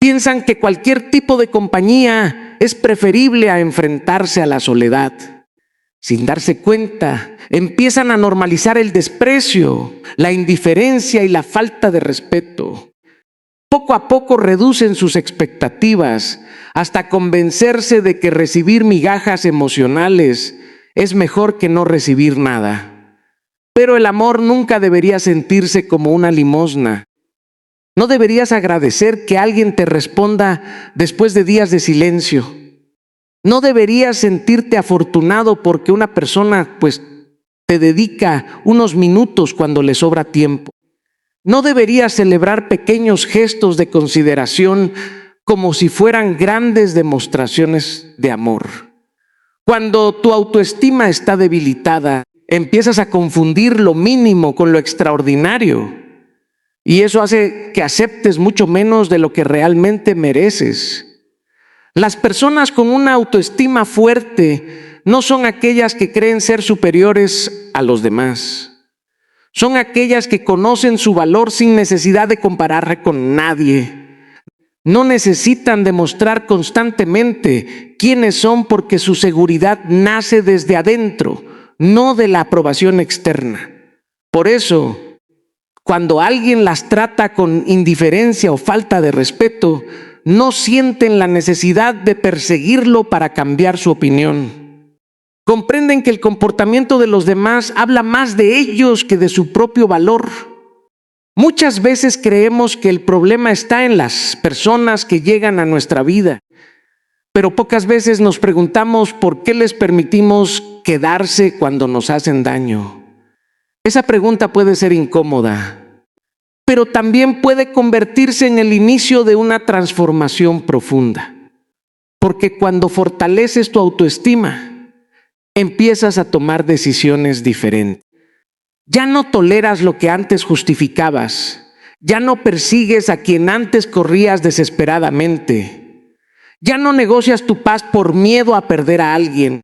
Speaker 1: Piensan que cualquier tipo de compañía es preferible a enfrentarse a la soledad. Sin darse cuenta, empiezan a normalizar el desprecio, la indiferencia y la falta de respeto. Poco a poco reducen sus expectativas hasta convencerse de que recibir migajas emocionales es mejor que no recibir nada. Pero el amor nunca debería sentirse como una limosna. No deberías agradecer que alguien te responda después de días de silencio. No deberías sentirte afortunado porque una persona te dedica unos minutos cuando le sobra tiempo. No deberías celebrar pequeños gestos de consideración como si fueran grandes demostraciones de amor. Cuando tu autoestima está debilitada, empiezas a confundir lo mínimo con lo extraordinario. Y eso hace que aceptes mucho menos de lo que realmente mereces. Las personas con una autoestima fuerte no son aquellas que creen ser superiores a los demás. Son aquellas que conocen su valor sin necesidad de compararse con nadie. No necesitan demostrar constantemente quiénes son porque su seguridad nace desde adentro, no de la aprobación externa. Por eso, cuando alguien las trata con indiferencia o falta de respeto, no sienten la necesidad de perseguirlo para cambiar su opinión. Comprenden que el comportamiento de los demás habla más de ellos que de su propio valor. Muchas veces creemos que el problema está en las personas que llegan a nuestra vida, pero pocas veces nos preguntamos por qué les permitimos quedarse cuando nos hacen daño. Esa pregunta puede ser incómoda, pero también puede convertirse en el inicio de una transformación profunda. Porque cuando fortaleces tu autoestima, empiezas a tomar decisiones diferentes. Ya no toleras lo que antes justificabas. Ya no persigues a quien antes corrías desesperadamente. Ya no negocias tu paz por miedo a perder a alguien.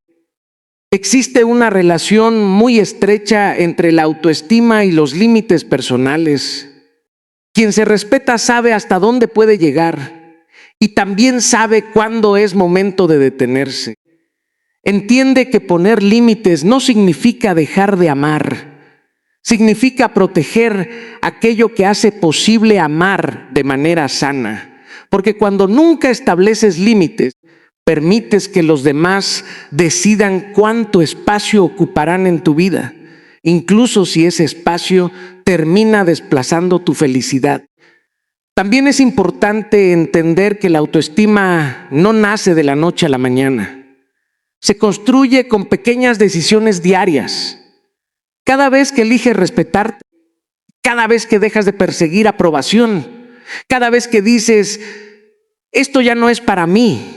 Speaker 1: Existe una relación muy estrecha entre la autoestima y los límites personales. Quien se respeta sabe hasta dónde puede llegar y también sabe cuándo es momento de detenerse. Entiende que poner límites no significa dejar de amar, significa proteger aquello que hace posible amar de manera sana. Porque cuando nunca estableces límites, permites que los demás decidan cuánto espacio ocuparán en tu vida, incluso si ese espacio termina desplazando tu felicidad. También es importante entender que la autoestima no nace de la noche a la mañana. Se construye con pequeñas decisiones diarias. Cada vez que eliges respetarte, cada vez que dejas de perseguir aprobación, cada vez que dices, esto ya no es para mí,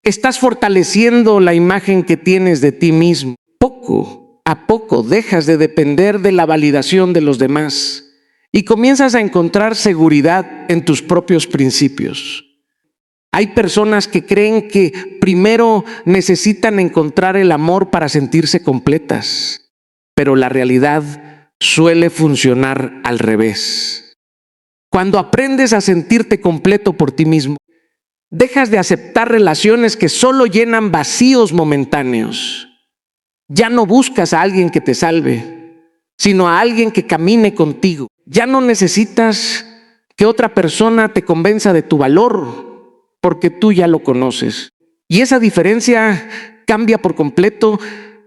Speaker 1: estás fortaleciendo la imagen que tienes de ti mismo. Poco a poco dejas de depender de la validación de los demás y comienzas a encontrar seguridad en tus propios principios. Hay personas que creen que primero necesitan encontrar el amor para sentirse completas, pero la realidad suele funcionar al revés. Cuando aprendes a sentirte completo por ti mismo, dejas de aceptar relaciones que solo llenan vacíos momentáneos. Ya no buscas a alguien que te salve, sino a alguien que camine contigo. Ya no necesitas que otra persona te convenza de tu valor, porque tú ya lo conoces. Y esa diferencia cambia por completo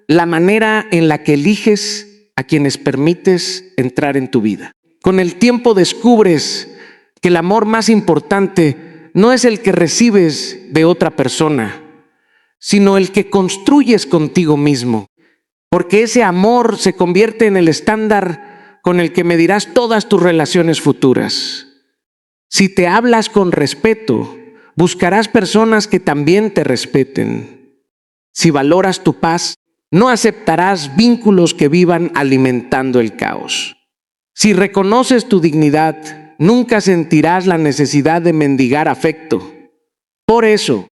Speaker 1: la manera en la que eliges a quienes permites entrar en tu vida. Con el tiempo descubres que el amor más importante no es el que recibes de otra persona, sino el que construyes contigo mismo. Porque ese amor se convierte en el estándar con el que medirás todas tus relaciones futuras. Si te hablas con respeto, buscarás personas que también te respeten. Si valoras tu paz, no aceptarás vínculos que vivan alimentando el caos. Si reconoces tu dignidad, nunca sentirás la necesidad de mendigar afecto. Por eso,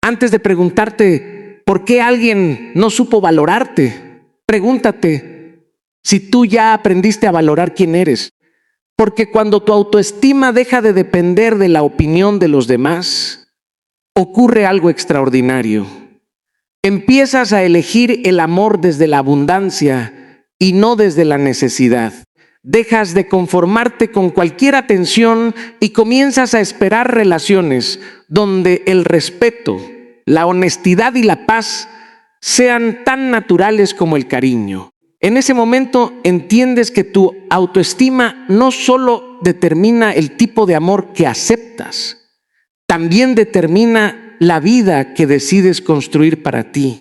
Speaker 1: antes de preguntarte por qué alguien no supo valorarte, pregúntate si tú ya aprendiste a valorar quién eres. Porque cuando tu autoestima deja de depender de la opinión de los demás, ocurre algo extraordinario. Empiezas a elegir el amor desde la abundancia y no desde la necesidad. Dejas de conformarte con cualquier atención y comienzas a esperar relaciones donde el respeto, la honestidad y la paz sean tan naturales como el cariño. En ese momento entiendes que tu autoestima no solo determina el tipo de amor que aceptas, también determina la vida que decides construir para ti.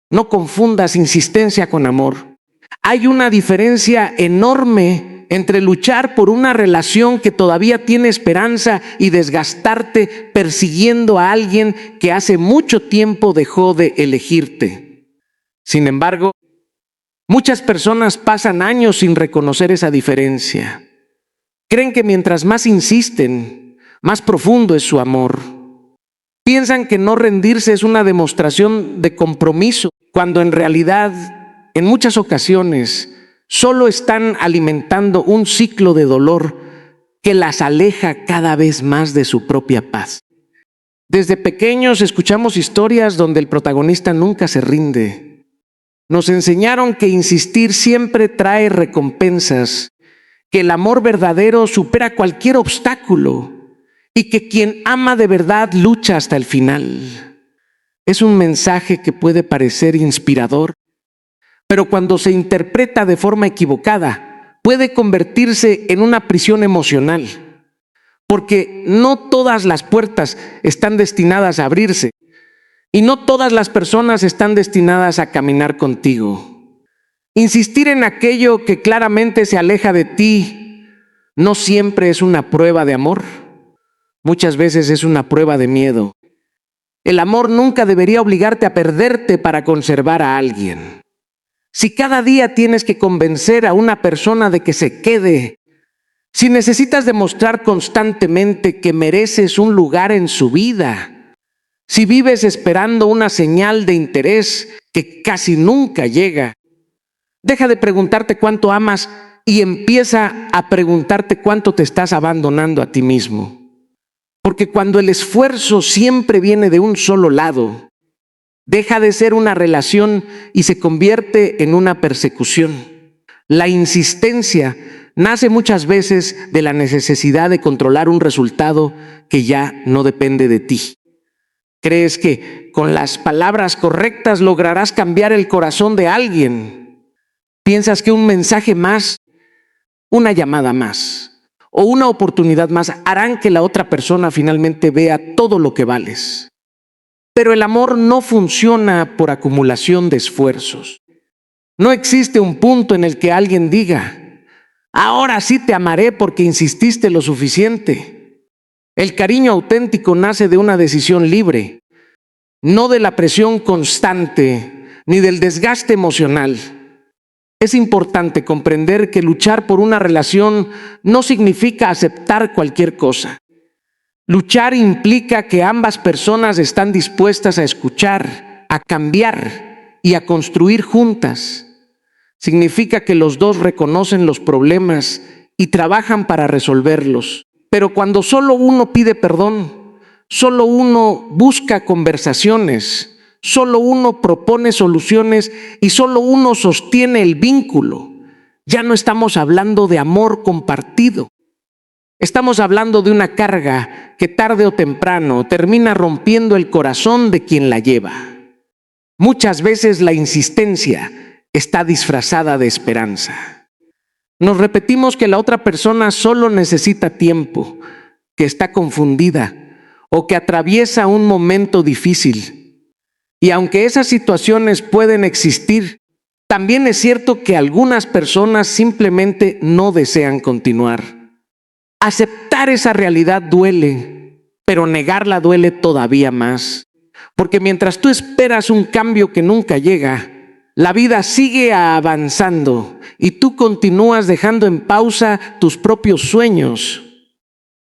Speaker 1: No confundas insistencia con amor. Hay una diferencia enorme entre luchar por una relación que todavía tiene esperanza y desgastarte persiguiendo a alguien que hace mucho tiempo dejó de elegirte. Sin embargo, muchas personas pasan años sin reconocer esa diferencia. Creen que mientras más insisten, más profundo es su amor. Piensan que no rendirse es una demostración de compromiso, cuando en realidad, en muchas ocasiones, solo están alimentando un ciclo de dolor que las aleja cada vez más de su propia paz. Desde pequeños escuchamos historias donde el protagonista nunca se rinde. Nos enseñaron que insistir siempre trae recompensas, que el amor verdadero supera cualquier obstáculo y que quien ama de verdad lucha hasta el final. Es un mensaje que puede parecer inspirador, pero cuando se interpreta de forma equivocada, puede convertirse en una prisión emocional, porque no todas las puertas están destinadas a abrirse y no todas las personas están destinadas a caminar contigo. Insistir en aquello que claramente se aleja de ti no siempre es una prueba de amor, muchas veces es una prueba de miedo. El amor nunca debería obligarte a perderte para conservar a alguien. Si cada día tienes que convencer a una persona de que se quede, si necesitas demostrar constantemente que mereces un lugar en su vida, si vives esperando una señal de interés que casi nunca llega, deja de preguntarte cuánto amas y empieza a preguntarte cuánto te estás abandonando a ti mismo. Porque cuando el esfuerzo siempre viene de un solo lado, deja de ser una relación y se convierte en una persecución. La insistencia nace muchas veces de la necesidad de controlar un resultado que ya no depende de ti. Crees que con las palabras correctas lograrás cambiar el corazón de alguien. Piensas que un mensaje más, una llamada más o una oportunidad más harán que la otra persona finalmente vea todo lo que vales. Pero el amor no funciona por acumulación de esfuerzos. No existe un punto en el que alguien diga, ahora sí te amaré porque insististe lo suficiente. El cariño auténtico nace de una decisión libre, no de la presión constante ni del desgaste emocional. Es importante comprender que luchar por una relación no significa aceptar cualquier cosa. Luchar implica que ambas personas están dispuestas a escuchar, a cambiar y a construir juntas. Significa que los dos reconocen los problemas y trabajan para resolverlos. Pero cuando solo uno pide perdón, solo uno busca conversaciones, solo uno propone soluciones y solo uno sostiene el vínculo, ya no estamos hablando de amor compartido. Estamos hablando de una carga que tarde o temprano termina rompiendo el corazón de quien la lleva. Muchas veces la insistencia está disfrazada de esperanza. Nos repetimos que la otra persona solo necesita tiempo, que está confundida o que atraviesa un momento difícil. Y aunque esas situaciones pueden existir, también es cierto que algunas personas simplemente no desean continuar. Aceptar esa realidad duele, pero negarla duele todavía más. Porque mientras tú esperas un cambio que nunca llega, la vida sigue avanzando y tú continúas dejando en pausa tus propios sueños.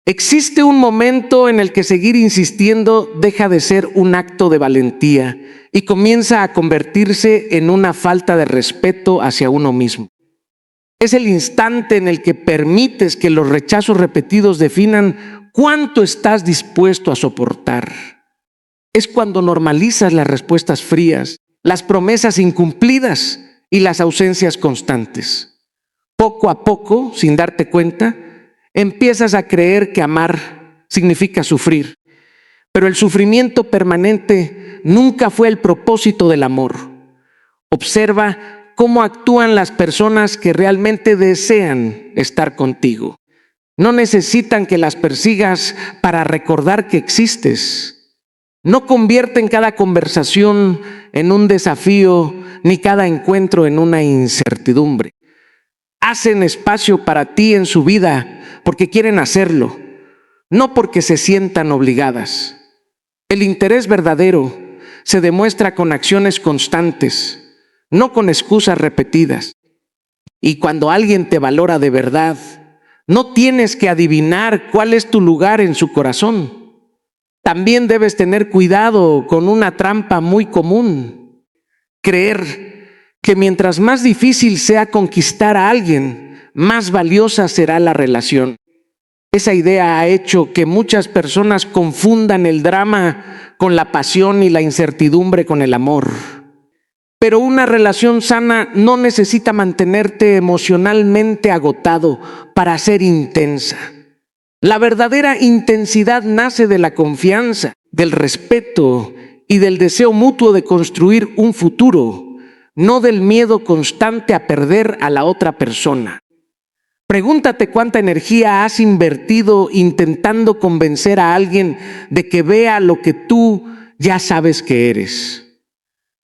Speaker 1: Existe un momento en el que seguir insistiendo deja de ser un acto de valentía y comienza a convertirse en una falta de respeto hacia uno mismo. Es el instante en el que permites que los rechazos repetidos definan cuánto estás dispuesto a soportar. Es cuando normalizas las respuestas frías, las promesas incumplidas y las ausencias constantes. Poco a poco, sin darte cuenta, empiezas a creer que amar significa sufrir. Pero el sufrimiento permanente nunca fue el propósito del amor. Observa cómo actúan las personas que realmente desean estar contigo. No necesitan que las persigas para recordar que existes. No convierten cada conversación en un desafío, ni cada encuentro en una incertidumbre. Hacen espacio para ti en su vida porque quieren hacerlo, no porque se sientan obligadas. El interés verdadero se demuestra con acciones constantes, no con excusas repetidas. Y cuando alguien te valora de verdad, no tienes que adivinar cuál es tu lugar en su corazón. También debes tener cuidado con una trampa muy común: creer que mientras más difícil sea conquistar a alguien, más valiosa será la relación. Esa idea ha hecho que muchas personas confundan el drama con la pasión y la incertidumbre con el amor. Pero una relación sana no necesita mantenerte emocionalmente agotado para ser intensa. La verdadera intensidad nace de la confianza, del respeto y del deseo mutuo de construir un futuro, no del miedo constante a perder a la otra persona. Pregúntate cuánta energía has invertido intentando convencer a alguien de que vea lo que tú ya sabes que eres.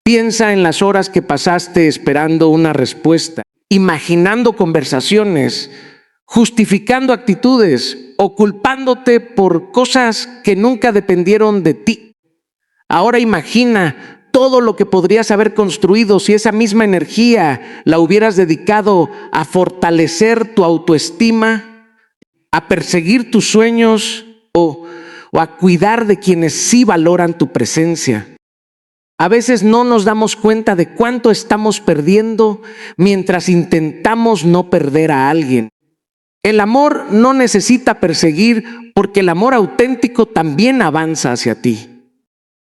Speaker 1: Piensa en las horas que pasaste esperando una respuesta, imaginando conversaciones, justificando actitudes o culpándote por cosas que nunca dependieron de ti. Ahora imagina todo lo que podrías haber construido si esa misma energía la hubieras dedicado a fortalecer tu autoestima, a perseguir tus sueños o a cuidar de quienes sí valoran tu presencia. A veces no nos damos cuenta de cuánto estamos perdiendo mientras intentamos no perder a alguien. El amor no necesita perseguir, porque el amor auténtico también avanza hacia ti.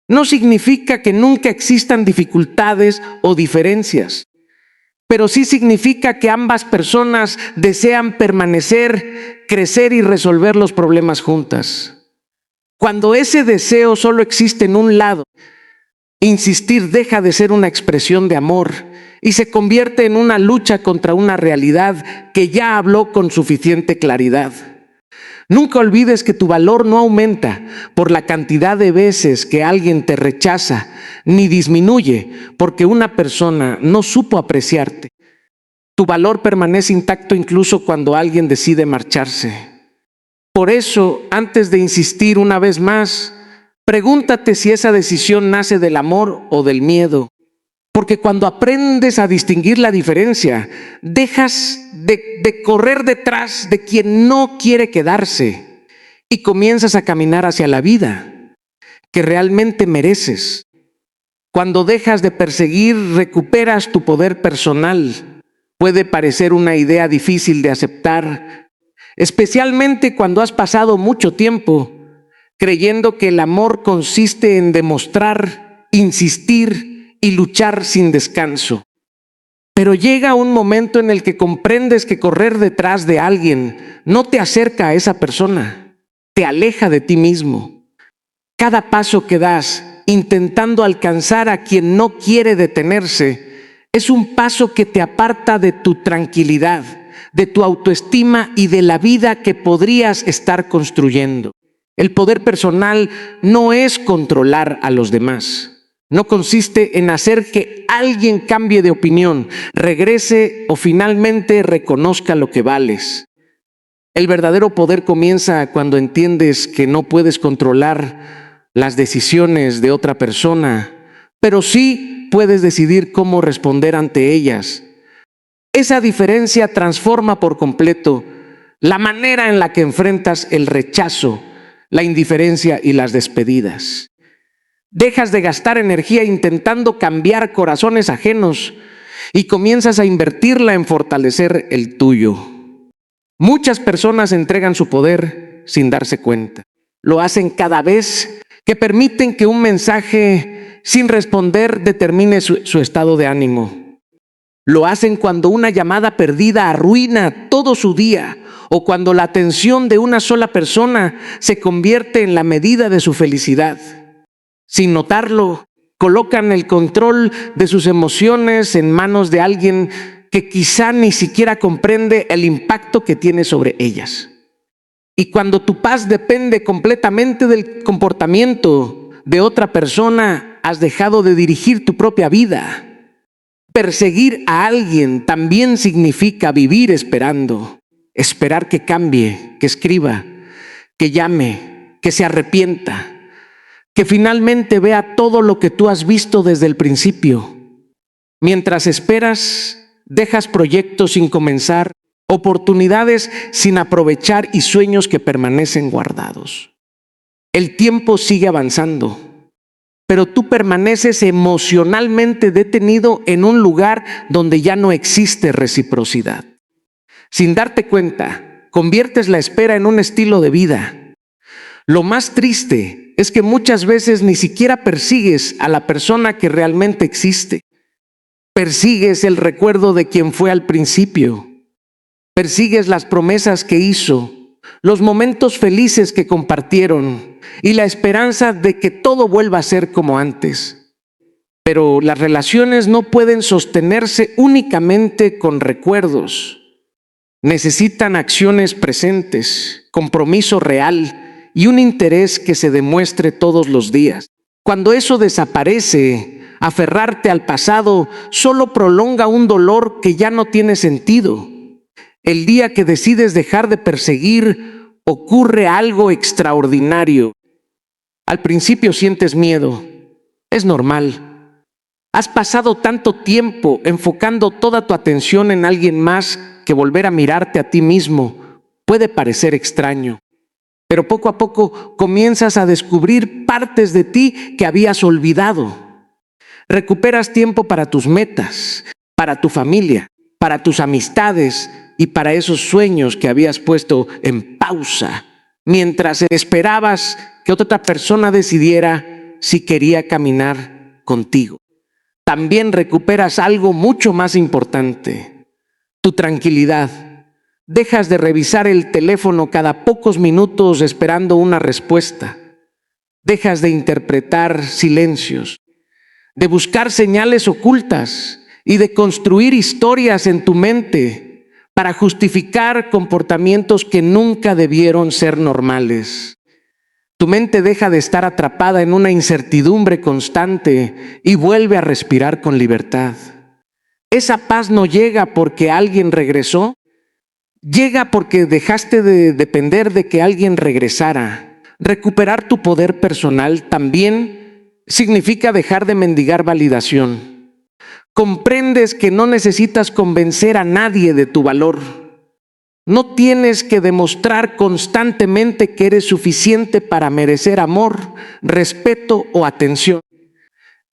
Speaker 1: No significa que nunca existan dificultades o diferencias, pero sí significa que ambas personas desean permanecer, crecer y resolver los problemas juntas. Cuando ese deseo solo existe en un lado, insistir deja de ser una expresión de amor y se convierte en una lucha contra una realidad que ya habló con suficiente claridad. Nunca olvides que tu valor no aumenta por la cantidad de veces que alguien te rechaza, ni disminuye porque una persona no supo apreciarte. Tu valor permanece intacto incluso cuando alguien decide marcharse. Por eso, antes de insistir una vez más, pregúntate si esa decisión nace del amor o del miedo. Porque cuando aprendes a distinguir la diferencia, dejas de correr detrás de quien no quiere quedarse y comienzas a caminar hacia la vida que realmente mereces. Cuando dejas de perseguir, recuperas tu poder personal. Puede parecer una idea difícil de aceptar, especialmente cuando has pasado mucho tiempo creyendo que el amor consiste en demostrar, insistir y luchar sin descanso. Pero llega un momento en el que comprendes que correr detrás de alguien no te acerca a esa persona, te aleja de ti mismo. Cada paso que das intentando alcanzar a quien no quiere detenerse es un paso que te aparta de tu tranquilidad, de tu autoestima y de la vida que podrías estar construyendo. El poder personal no es controlar a los demás. No consiste en hacer que alguien cambie de opinión, regrese o finalmente reconozca lo que vales. El verdadero poder comienza cuando entiendes que no puedes controlar las decisiones de otra persona, pero sí puedes decidir cómo responder ante ellas. Esa diferencia transforma por completo la manera en la que enfrentas el rechazo, la indiferencia y las despedidas. Dejas de gastar energía intentando cambiar corazones ajenos y comienzas a invertirla en fortalecer el tuyo. Muchas personas entregan su poder sin darse cuenta. Lo hacen cada vez que permiten que un mensaje sin responder determine su estado de ánimo. Lo hacen cuando una llamada perdida arruina todo su día, o cuando la atención de una sola persona se convierte en la medida de su felicidad. Sin notarlo, colocan el control de sus emociones en manos de alguien que quizá ni siquiera comprende el impacto que tiene sobre ellas. Y cuando tu paz depende completamente del comportamiento de otra persona, has dejado de dirigir tu propia vida. Perseguir a alguien también significa vivir esperando. Esperar que cambie, que escriba, que llame, que se arrepienta, que finalmente vea todo lo que tú has visto desde el principio. Mientras esperas, dejas proyectos sin comenzar, oportunidades sin aprovechar y sueños que permanecen guardados. El tiempo sigue avanzando, pero tú permaneces emocionalmente detenido en un lugar donde ya no existe reciprocidad. Sin darte cuenta, conviertes la espera en un estilo de vida. Lo más triste es que muchas veces ni siquiera persigues a la persona que realmente existe. Persigues el recuerdo de quien fue al principio. Persigues las promesas que hizo, los momentos felices que compartieron y la esperanza de que todo vuelva a ser como antes. Pero las relaciones no pueden sostenerse únicamente con recuerdos. Necesitan acciones presentes, compromiso real y un interés que se demuestre todos los días. Cuando eso desaparece, aferrarte al pasado solo prolonga un dolor que ya no tiene sentido. El día que decides dejar de perseguir, ocurre algo extraordinario. Al principio sientes miedo, es normal. Has pasado tanto tiempo enfocando toda tu atención en alguien más que volver a mirarte a ti mismo puede parecer extraño. Pero poco a poco comienzas a descubrir partes de ti que habías olvidado. Recuperas tiempo para tus metas, para tu familia, para tus amistades y para esos sueños que habías puesto en pausa, mientras esperabas que otra persona decidiera si quería caminar contigo. También recuperas algo mucho más importante: tu tranquilidad. Dejas de revisar el teléfono cada pocos minutos esperando una respuesta. Dejas de interpretar silencios, de buscar señales ocultas y de construir historias en tu mente para justificar comportamientos que nunca debieron ser normales. Tu mente deja de estar atrapada en una incertidumbre constante y vuelve a respirar con libertad. Esa paz no llega porque alguien regresó, llega porque dejaste de depender de que alguien regresara. Recuperar tu poder personal también significa dejar de mendigar validación. Comprendes que no necesitas convencer a nadie de tu valor. No tienes que demostrar constantemente que eres suficiente para merecer amor, respeto o atención.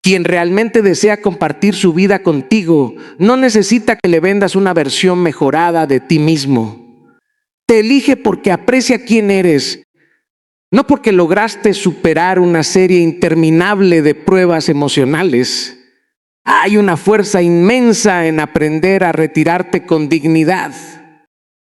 Speaker 1: Quien realmente desea compartir su vida contigo no necesita que le vendas una versión mejorada de ti mismo. Te elige porque aprecia quién eres, no porque lograste superar una serie interminable de pruebas emocionales. Hay una fuerza inmensa en aprender a retirarte con dignidad.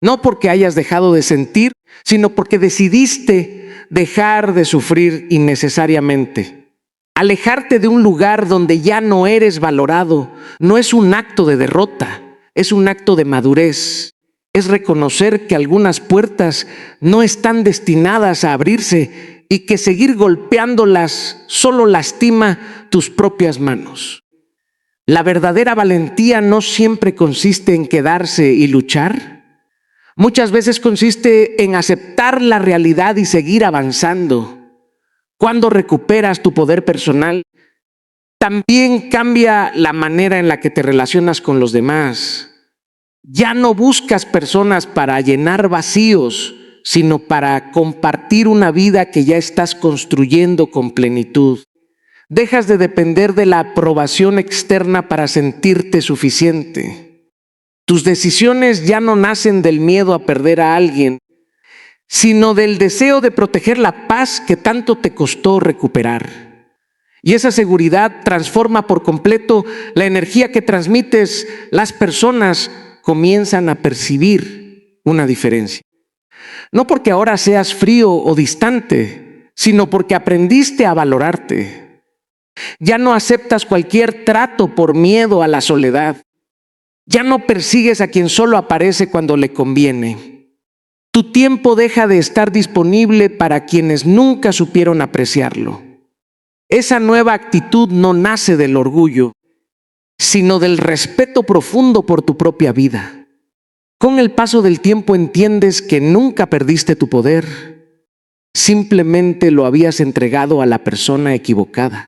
Speaker 1: No porque hayas dejado de sentir, sino porque decidiste dejar de sufrir innecesariamente. Alejarte de un lugar donde ya no eres valorado no es un acto de derrota, es un acto de madurez. Es reconocer que algunas puertas no están destinadas a abrirse y que seguir golpeándolas solo lastima tus propias manos. La verdadera valentía no siempre consiste en quedarse y luchar. Muchas veces consiste en aceptar la realidad y seguir avanzando. Cuando recuperas tu poder personal, también cambia la manera en la que te relacionas con los demás. Ya no buscas personas para llenar vacíos, sino para compartir una vida que ya estás construyendo con plenitud. Dejas de depender de la aprobación externa para sentirte suficiente. Tus decisiones ya no nacen del miedo a perder a alguien, sino del deseo de proteger la paz que tanto te costó recuperar. Y esa seguridad transforma por completo la energía que transmites. Las personas comienzan a percibir una diferencia. No porque ahora seas frío o distante, sino porque aprendiste a valorarte. Ya no aceptas cualquier trato por miedo a la soledad. Ya no persigues a quien solo aparece cuando le conviene. Tu tiempo deja de estar disponible para quienes nunca supieron apreciarlo. Esa nueva actitud no nace del orgullo, sino del respeto profundo por tu propia vida. Con el paso del tiempo entiendes que nunca perdiste tu poder, simplemente lo habías entregado a la persona equivocada.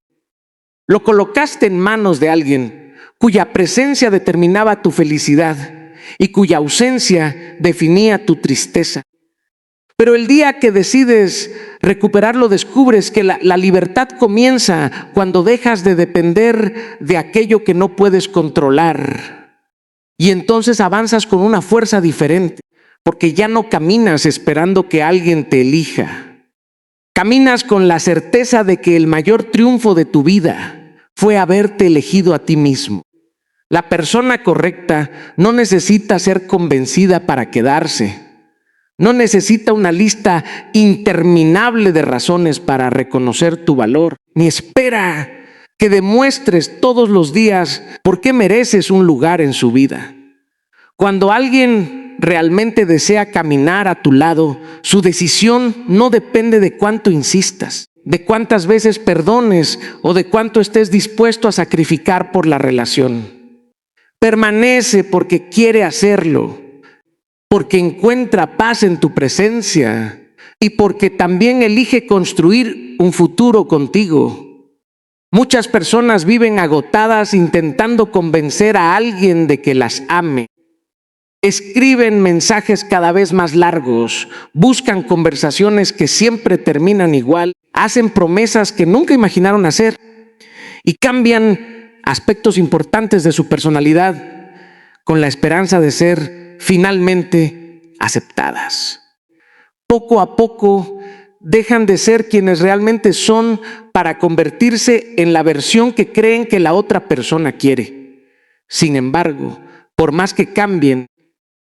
Speaker 1: Lo colocaste en manos de alguien cuya presencia determinaba tu felicidad y cuya ausencia definía tu tristeza. Pero el día que decides recuperarlo, descubres que la libertad comienza cuando dejas de depender de aquello que no puedes controlar. Y entonces avanzas con una fuerza diferente, porque ya no caminas esperando que alguien te elija. Caminas con la certeza de que el mayor triunfo de tu vida fue haberte elegido a ti mismo. La persona correcta no necesita ser convencida para quedarse. No necesita una lista interminable de razones para reconocer tu valor, ni espera que demuestres todos los días por qué mereces un lugar en su vida. Cuando alguien realmente desea caminar a tu lado, su decisión no depende de cuánto insistas, de cuántas veces perdones o de cuánto estés dispuesto a sacrificar por la relación. Permanece porque quiere hacerlo, porque encuentra paz en tu presencia y porque también elige construir un futuro contigo. Muchas personas viven agotadas intentando convencer a alguien de que las ame. Escriben mensajes cada vez más largos, buscan conversaciones que siempre terminan igual, hacen promesas que nunca imaginaron hacer y cambian aspectos importantes de su personalidad con la esperanza de ser finalmente aceptadas. Poco a poco dejan de ser quienes realmente son para convertirse en la versión que creen que la otra persona quiere. Sin embargo, por más que cambien,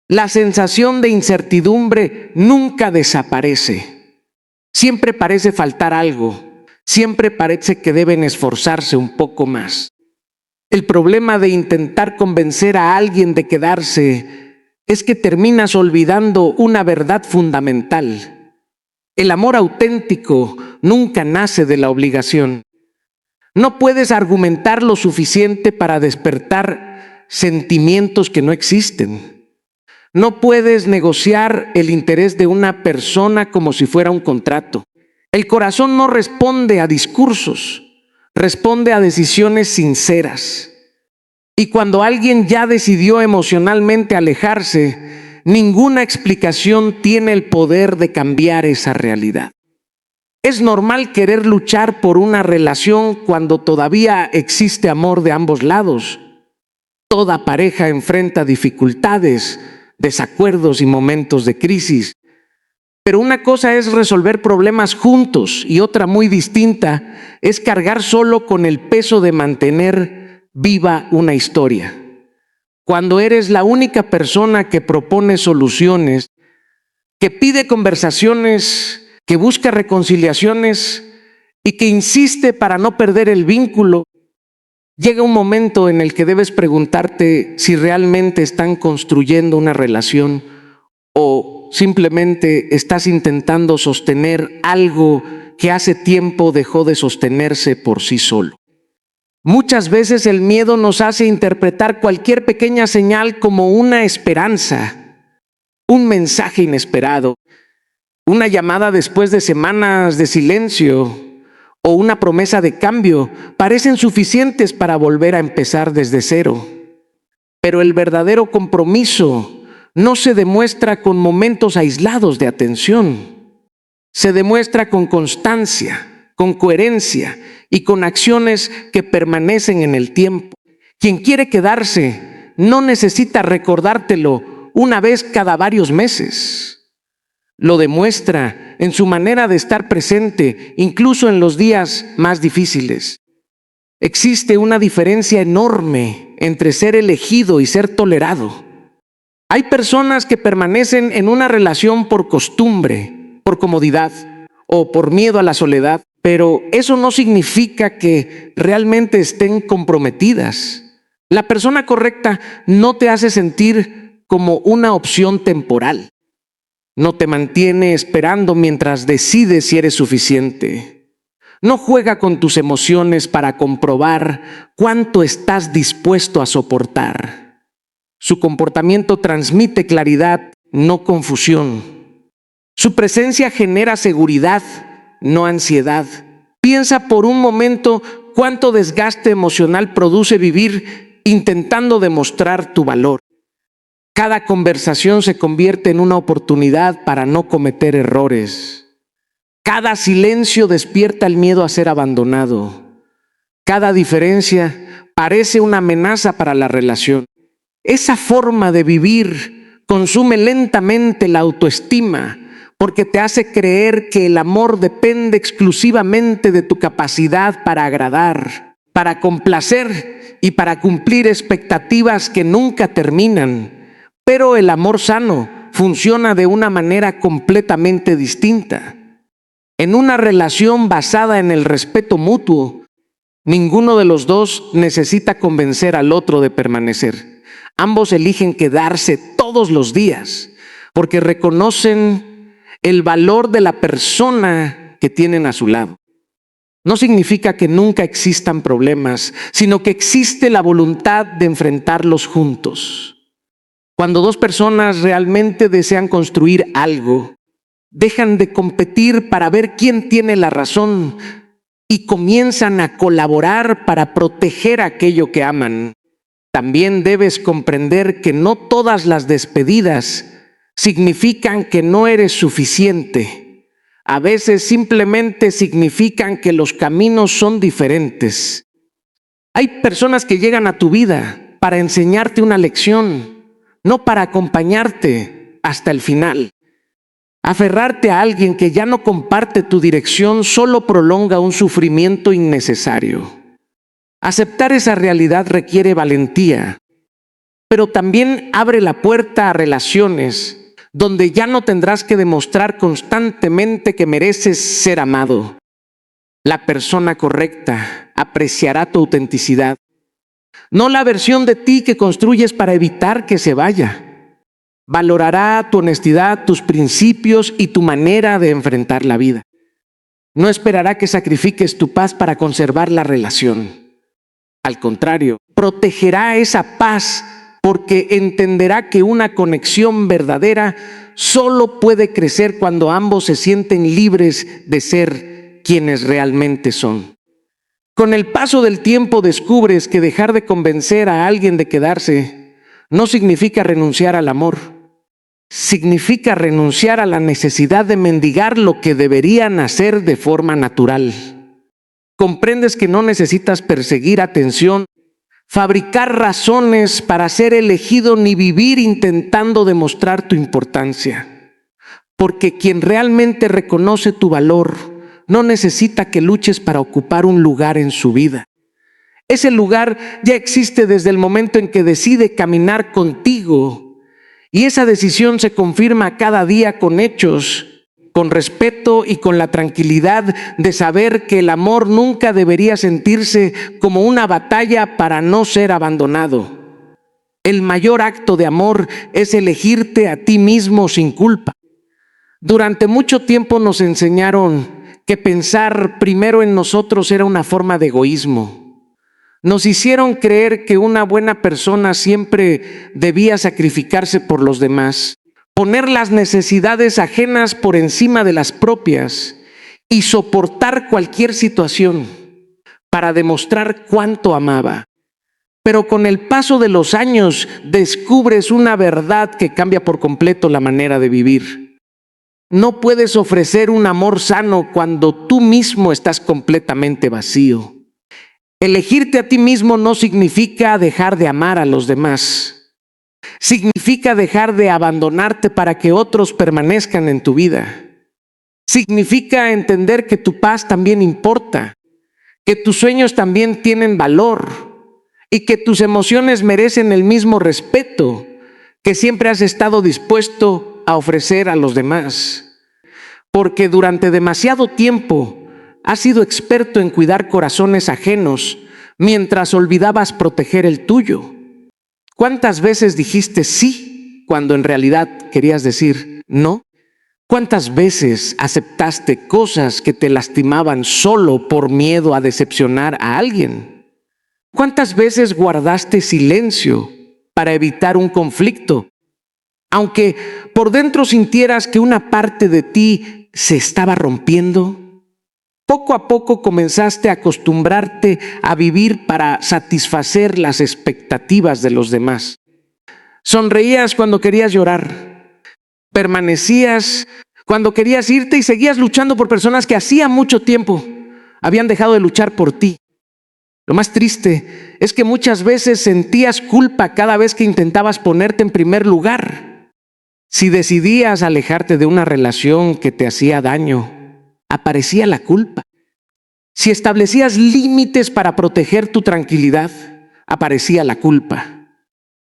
Speaker 1: la sensación de incertidumbre nunca desaparece. Siempre parece faltar algo, siempre parece que deben esforzarse un poco más. El problema de intentar convencer a alguien de quedarse es que terminas olvidando una verdad fundamental. El amor auténtico nunca nace de la obligación. No puedes argumentar lo suficiente para despertar sentimientos que no existen. No puedes negociar el interés de una persona como si fuera un contrato. El corazón no responde a discursos. Responde a decisiones sinceras. Y cuando alguien ya decidió emocionalmente alejarse, ninguna explicación tiene el poder de cambiar esa realidad. Es normal querer luchar por una relación cuando todavía existe amor de ambos lados. Toda pareja enfrenta dificultades, desacuerdos y momentos de crisis. Pero una cosa es resolver problemas juntos y otra muy distinta es cargar solo con el peso de mantener viva una historia. Cuando eres la única persona que propone soluciones, que pide conversaciones, que busca reconciliaciones y que insiste para no perder el vínculo, llega un momento en el que debes preguntarte si realmente están construyendo una relación o simplemente estás intentando sostener algo que hace tiempo dejó de sostenerse por sí solo. Muchas veces el miedo nos hace interpretar cualquier pequeña señal como una esperanza, un mensaje inesperado, una llamada después de semanas de silencio o una promesa de cambio. Parecen suficientes para volver a empezar desde cero. Pero el verdadero compromiso no se demuestra con momentos aislados de atención. Se demuestra con constancia, con coherencia y con acciones que permanecen en el tiempo. Quien quiere quedarse no necesita recordártelo una vez cada varios meses. Lo demuestra en su manera de estar presente, incluso en los días más difíciles. Existe una diferencia enorme entre ser elegido y ser tolerado. Hay personas que permanecen en una relación por costumbre, por comodidad o por miedo a la soledad, pero eso no significa que realmente estén comprometidas. La persona correcta no te hace sentir como una opción temporal. No te mantiene esperando mientras decides si eres suficiente. No juega con tus emociones para comprobar cuánto estás dispuesto a soportar. Su comportamiento transmite claridad, no confusión. Su presencia genera seguridad, no ansiedad. Piensa por un momento cuánto desgaste emocional produce vivir intentando demostrar tu valor. Cada conversación se convierte en una oportunidad para no cometer errores. Cada silencio despierta el miedo a ser abandonado. Cada diferencia parece una amenaza para la relación. Esa forma de vivir consume lentamente la autoestima porque te hace creer que el amor depende exclusivamente de tu capacidad para agradar, para complacer y para cumplir expectativas que nunca terminan. Pero el amor sano funciona de una manera completamente distinta. En una relación basada en el respeto mutuo, ninguno de los dos necesita convencer al otro de permanecer. Ambos eligen quedarse todos los días porque reconocen el valor de la persona que tienen a su lado. No significa que nunca existan problemas, sino que existe la voluntad de enfrentarlos juntos. Cuando dos personas realmente desean construir algo, dejan de competir para ver quién tiene la razón y comienzan a colaborar para proteger aquello que aman. También debes comprender que no todas las despedidas significan que no eres suficiente. A veces simplemente significan que los caminos son diferentes. Hay personas que llegan a tu vida para enseñarte una lección, no para acompañarte hasta el final. Aferrarte a alguien que ya no comparte tu dirección solo prolonga un sufrimiento innecesario. Aceptar esa realidad requiere valentía, pero también abre la puerta a relaciones donde ya no tendrás que demostrar constantemente que mereces ser amado. La persona correcta apreciará tu autenticidad, no la versión de ti que construyes para evitar que se vaya. Valorará tu honestidad, tus principios y tu manera de enfrentar la vida. No esperará que sacrifiques tu paz para conservar la relación. Al contrario, protegerá esa paz porque entenderá que una conexión verdadera solo puede crecer cuando ambos se sienten libres de ser quienes realmente son. Con el paso del tiempo descubres que dejar de convencer a alguien de quedarse no significa renunciar al amor. Significa renunciar a la necesidad de mendigar lo que debería nacer de forma natural. Comprendes que no necesitas perseguir atención, fabricar razones para ser elegido ni vivir intentando demostrar tu importancia. Porque quien realmente reconoce tu valor no necesita que luches para ocupar un lugar en su vida. Ese lugar ya existe desde el momento en que decide caminar contigo. Y esa decisión se confirma cada día con hechos, con respeto y con la tranquilidad de saber que el amor nunca debería sentirse como una batalla para no ser abandonado. El mayor acto de amor es elegirte a ti mismo sin culpa. Durante mucho tiempo nos enseñaron que pensar primero en nosotros era una forma de egoísmo. Nos hicieron creer que una buena persona siempre debía sacrificarse por los demás, poner las necesidades ajenas por encima de las propias y soportar cualquier situación para demostrar cuánto amaba. Pero con el paso de los años descubres una verdad que cambia por completo la manera de vivir. No puedes ofrecer un amor sano cuando tú mismo estás completamente vacío. Elegirte a ti mismo no significa dejar de amar a los demás. Significa dejar de abandonarte para que otros permanezcan en tu vida. Significa entender que tu paz también importa, que tus sueños también tienen valor y que tus emociones merecen el mismo respeto que siempre has estado dispuesto a ofrecer a los demás. Porque durante demasiado tiempo has sido experto en cuidar corazones ajenos mientras olvidabas proteger el tuyo. ¿Cuántas veces dijiste sí cuando en realidad querías decir no? ¿Cuántas veces aceptaste cosas que te lastimaban solo por miedo a decepcionar a alguien? ¿Cuántas veces guardaste silencio para evitar un conflicto, aunque por dentro sintieras que una parte de ti se estaba rompiendo? Poco a poco comenzaste a acostumbrarte a vivir para satisfacer las expectativas de los demás. Sonreías cuando querías llorar, permanecías cuando querías irte y seguías luchando por personas que hacía mucho tiempo habían dejado de luchar por ti. Lo más triste es que muchas veces sentías culpa cada vez que intentabas ponerte en primer lugar. Si decidías alejarte de una relación que te hacía daño, aparecía la culpa. Si establecías límites para proteger tu tranquilidad, aparecía la culpa.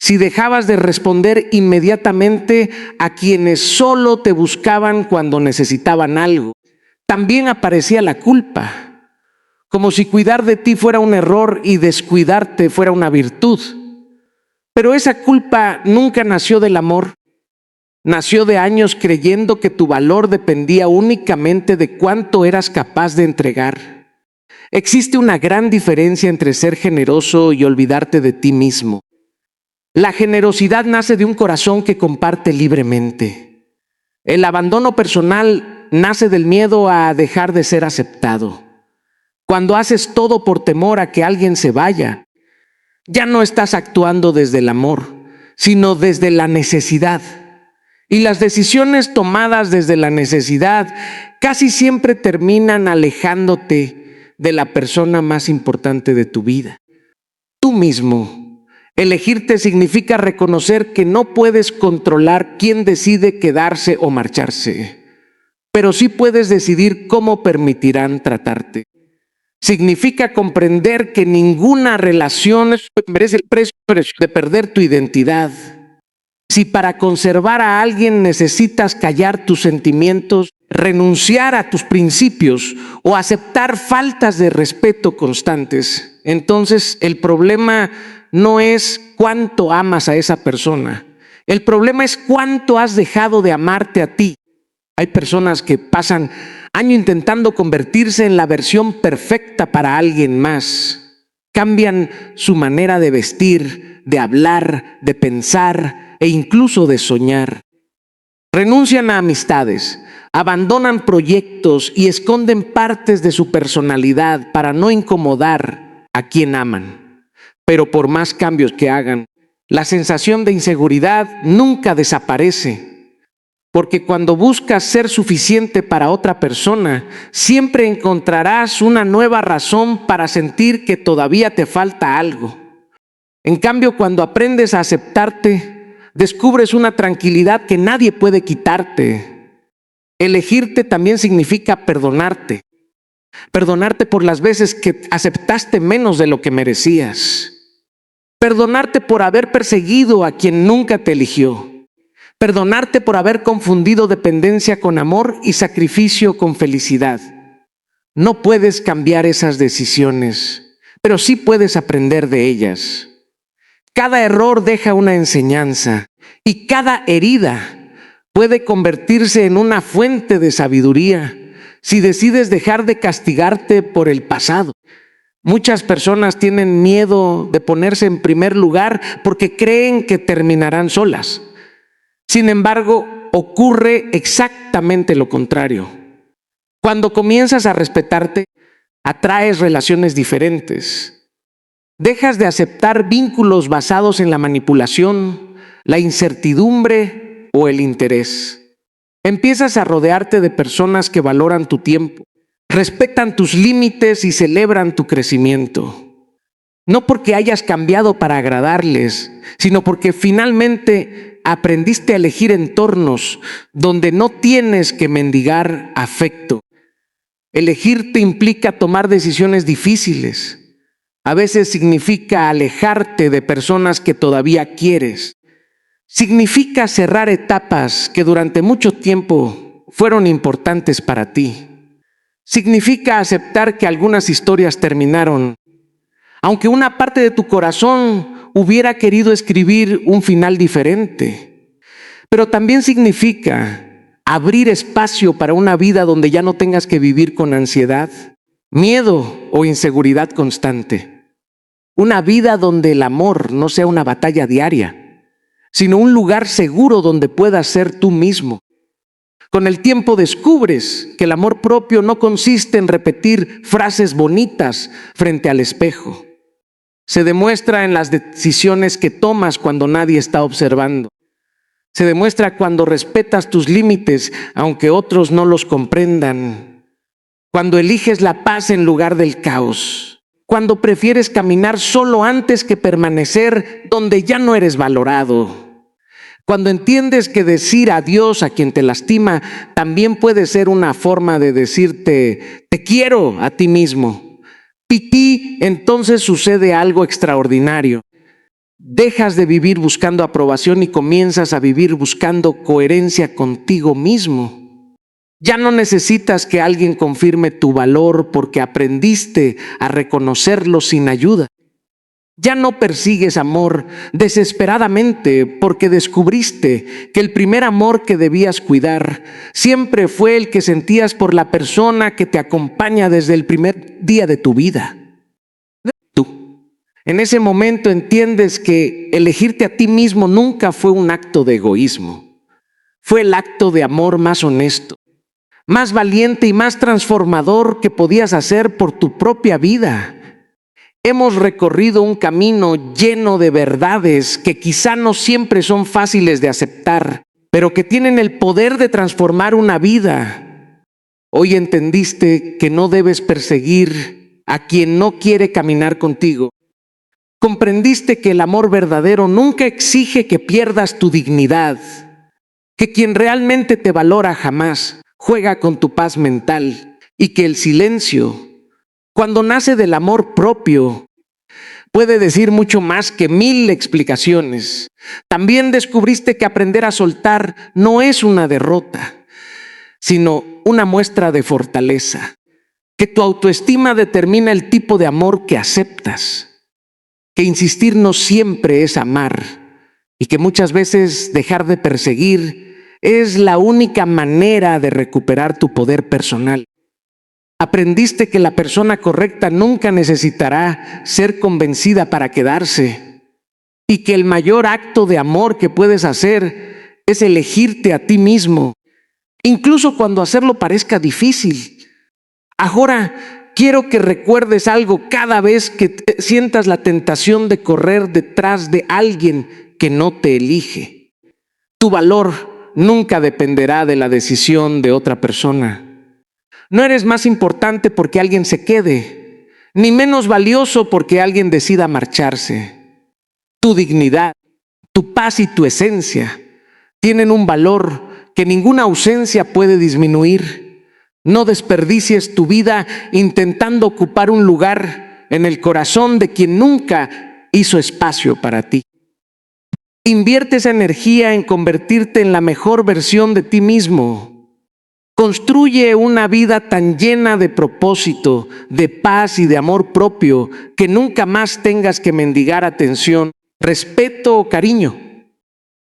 Speaker 1: Si dejabas de responder inmediatamente a quienes solo te buscaban cuando necesitaban algo, también aparecía la culpa. Como si cuidar de ti fuera un error y descuidarte fuera una virtud. Pero esa culpa nunca nació del amor. Nació de años creyendo que tu valor dependía únicamente de cuánto eras capaz de entregar. Existe una gran diferencia entre ser generoso y olvidarte de ti mismo. La generosidad nace de un corazón que comparte libremente. El abandono personal nace del miedo a dejar de ser aceptado. Cuando haces todo por temor a que alguien se vaya, ya no estás actuando desde el amor, sino desde la necesidad. Y las decisiones tomadas desde la necesidad casi siempre terminan alejándote de la persona más importante de tu vida. Tú mismo. Elegirte significa reconocer que no puedes controlar quién decide quedarse o marcharse, pero sí puedes decidir cómo permitirán tratarte. Significa comprender que ninguna relación merece el precio de perder tu identidad. Si para conservar a alguien necesitas callar tus sentimientos, renunciar a tus principios o aceptar faltas de respeto constantes, entonces el problema no es cuánto amas a esa persona. El problema es cuánto has dejado de amarte a ti. Hay personas que pasan años intentando convertirse en la versión perfecta para alguien más. Cambian su manera de vestir, de hablar, de pensar e incluso de soñar. Renuncian a amistades, abandonan proyectos y esconden partes de su personalidad para no incomodar a quien aman. Pero por más cambios que hagan, la sensación de inseguridad nunca desaparece. Porque cuando buscas ser suficiente para otra persona, siempre encontrarás una nueva razón para sentir que todavía te falta algo. En cambio, cuando aprendes a aceptarte, descubres una tranquilidad que nadie puede quitarte. Elegirte también significa perdonarte. Perdonarte por las veces que aceptaste menos de lo que merecías. Perdonarte por haber perseguido a quien nunca te eligió. Perdonarte por haber confundido dependencia con amor y sacrificio con felicidad. No puedes cambiar esas decisiones, pero sí puedes aprender de ellas. Cada error deja una enseñanza y cada herida puede convertirse en una fuente de sabiduría si decides dejar de castigarte por el pasado. Muchas personas tienen miedo de ponerse en primer lugar porque creen que terminarán solas. Sin embargo, ocurre exactamente lo contrario. Cuando comienzas a respetarte, atraes relaciones diferentes. Dejas de aceptar vínculos basados en la manipulación, la incertidumbre o el interés. Empiezas a rodearte de personas que valoran tu tiempo, respetan tus límites y celebran tu crecimiento. No porque hayas cambiado para agradarles, sino porque finalmente aprendiste a elegir entornos donde no tienes que mendigar afecto. Elegirte implica tomar decisiones difíciles. A veces significa alejarte de personas que todavía quieres. Significa cerrar etapas que durante mucho tiempo fueron importantes para ti. Significa aceptar que algunas historias terminaron, aunque una parte de tu corazón hubiera querido escribir un final diferente. Pero también significa abrir espacio para una vida donde ya no tengas que vivir con ansiedad, miedo o inseguridad constante. Una vida donde el amor no sea una batalla diaria, sino un lugar seguro donde puedas ser tú mismo. Con el tiempo descubres que el amor propio no consiste en repetir frases bonitas frente al espejo. Se demuestra en las decisiones que tomas cuando nadie está observando. Se demuestra cuando respetas tus límites, aunque otros no los comprendan. Cuando eliges la paz en lugar del caos. Cuando prefieres caminar solo antes que permanecer donde ya no eres valorado. Cuando entiendes que decir adiós a quien te lastima también puede ser una forma de decirte te quiero a ti mismo. Y entonces sucede algo extraordinario. Dejas de vivir buscando aprobación y comienzas a vivir buscando coherencia contigo mismo. Ya no necesitas que alguien confirme tu valor porque aprendiste a reconocerlo sin ayuda. Ya no persigues amor desesperadamente porque descubriste que el primer amor que debías cuidar siempre fue el que sentías por la persona que te acompaña desde el primer día de tu vida. Tú. En ese momento entiendes que elegirte a ti mismo nunca fue un acto de egoísmo. Fue el acto de amor más honesto, más valiente y más transformador que podías hacer por tu propia vida. Hemos recorrido un camino lleno de verdades que quizá no siempre son fáciles de aceptar, pero que tienen el poder de transformar una vida. Hoy entendiste que no debes perseguir a quien no quiere caminar contigo. Comprendiste que el amor verdadero nunca exige que pierdas tu dignidad, que quien realmente te valora jamás juega con tu paz mental y que el silencio, cuando nace del amor propio, puede decir mucho más que 1000 explicaciones. También descubriste que aprender a soltar no es una derrota, sino una muestra de fortaleza. Que tu autoestima determina el tipo de amor que aceptas. Que insistir no siempre es amar y que muchas veces dejar de perseguir es la única manera de recuperar tu poder personal. Aprendiste que la persona correcta nunca necesitará ser convencida para quedarse y que el mayor acto de amor que puedes hacer es elegirte a ti mismo, incluso cuando hacerlo parezca difícil. Ahora quiero que recuerdes algo cada vez que sientas la tentación de correr detrás de alguien que no te elige. Tu valor nunca dependerá de la decisión de otra persona. No eres más importante porque alguien se quede, ni menos valioso porque alguien decida marcharse. Tu dignidad, tu paz y tu esencia tienen un valor que ninguna ausencia puede disminuir. No desperdicies tu vida intentando ocupar un lugar en el corazón de quien nunca hizo espacio para ti. Invierte esa energía en convertirte en la mejor versión de ti mismo. Construye una vida tan llena de propósito, de paz y de amor propio que nunca más tengas que mendigar atención, respeto o cariño.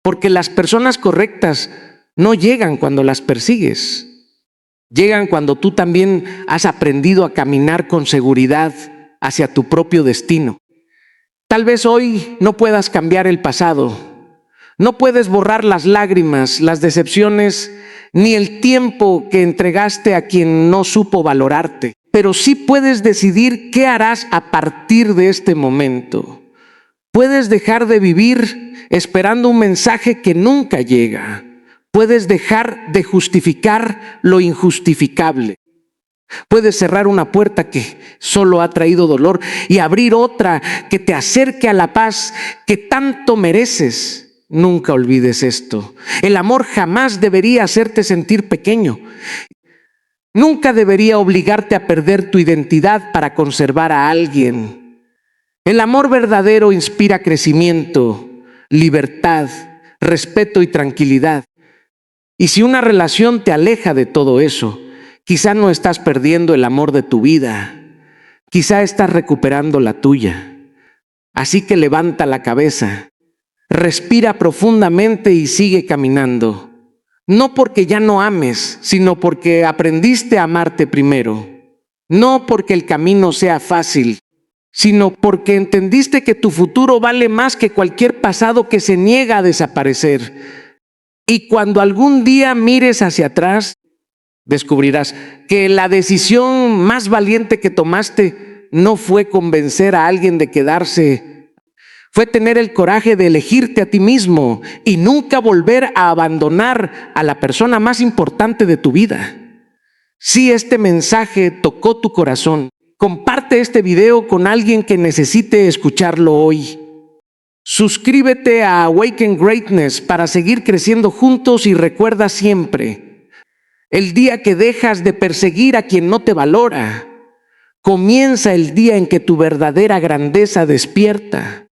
Speaker 1: Porque las personas correctas no llegan cuando las persigues. Llegan cuando tú también has aprendido a caminar con seguridad hacia tu propio destino. Tal vez hoy no puedas cambiar el pasado. No puedes borrar las lágrimas, las decepciones, ni el tiempo que entregaste a quien no supo valorarte. Pero sí puedes decidir qué harás a partir de este momento. Puedes dejar de vivir esperando un mensaje que nunca llega. Puedes dejar de justificar lo injustificable. Puedes cerrar una puerta que solo ha traído dolor y abrir otra que te acerque a la paz que tanto mereces. Nunca olvides esto. El amor jamás debería hacerte sentir pequeño. Nunca debería obligarte a perder tu identidad para conservar a alguien. El amor verdadero inspira crecimiento, libertad, respeto y tranquilidad. Y si una relación te aleja de todo eso, quizá no estás perdiendo el amor de tu vida, quizá estás recuperando la tuya. Así que levanta la cabeza, respira profundamente y sigue caminando. No porque ya no ames, sino porque aprendiste a amarte primero. No porque el camino sea fácil, sino porque entendiste que tu futuro vale más que cualquier pasado que se niega a desaparecer. Y cuando algún día mires hacia atrás, descubrirás que la decisión más valiente que tomaste no fue convencer a alguien de quedarse, fue tener el coraje de elegirte a ti mismo y nunca volver a abandonar a la persona más importante de tu vida. Si este mensaje tocó tu corazón, comparte este video con alguien que necesite escucharlo hoy. Suscríbete a Awaken Greatness para seguir creciendo juntos y recuerda siempre, el día que dejas de perseguir a quien no te valora, comienza el día en que tu verdadera grandeza despierta.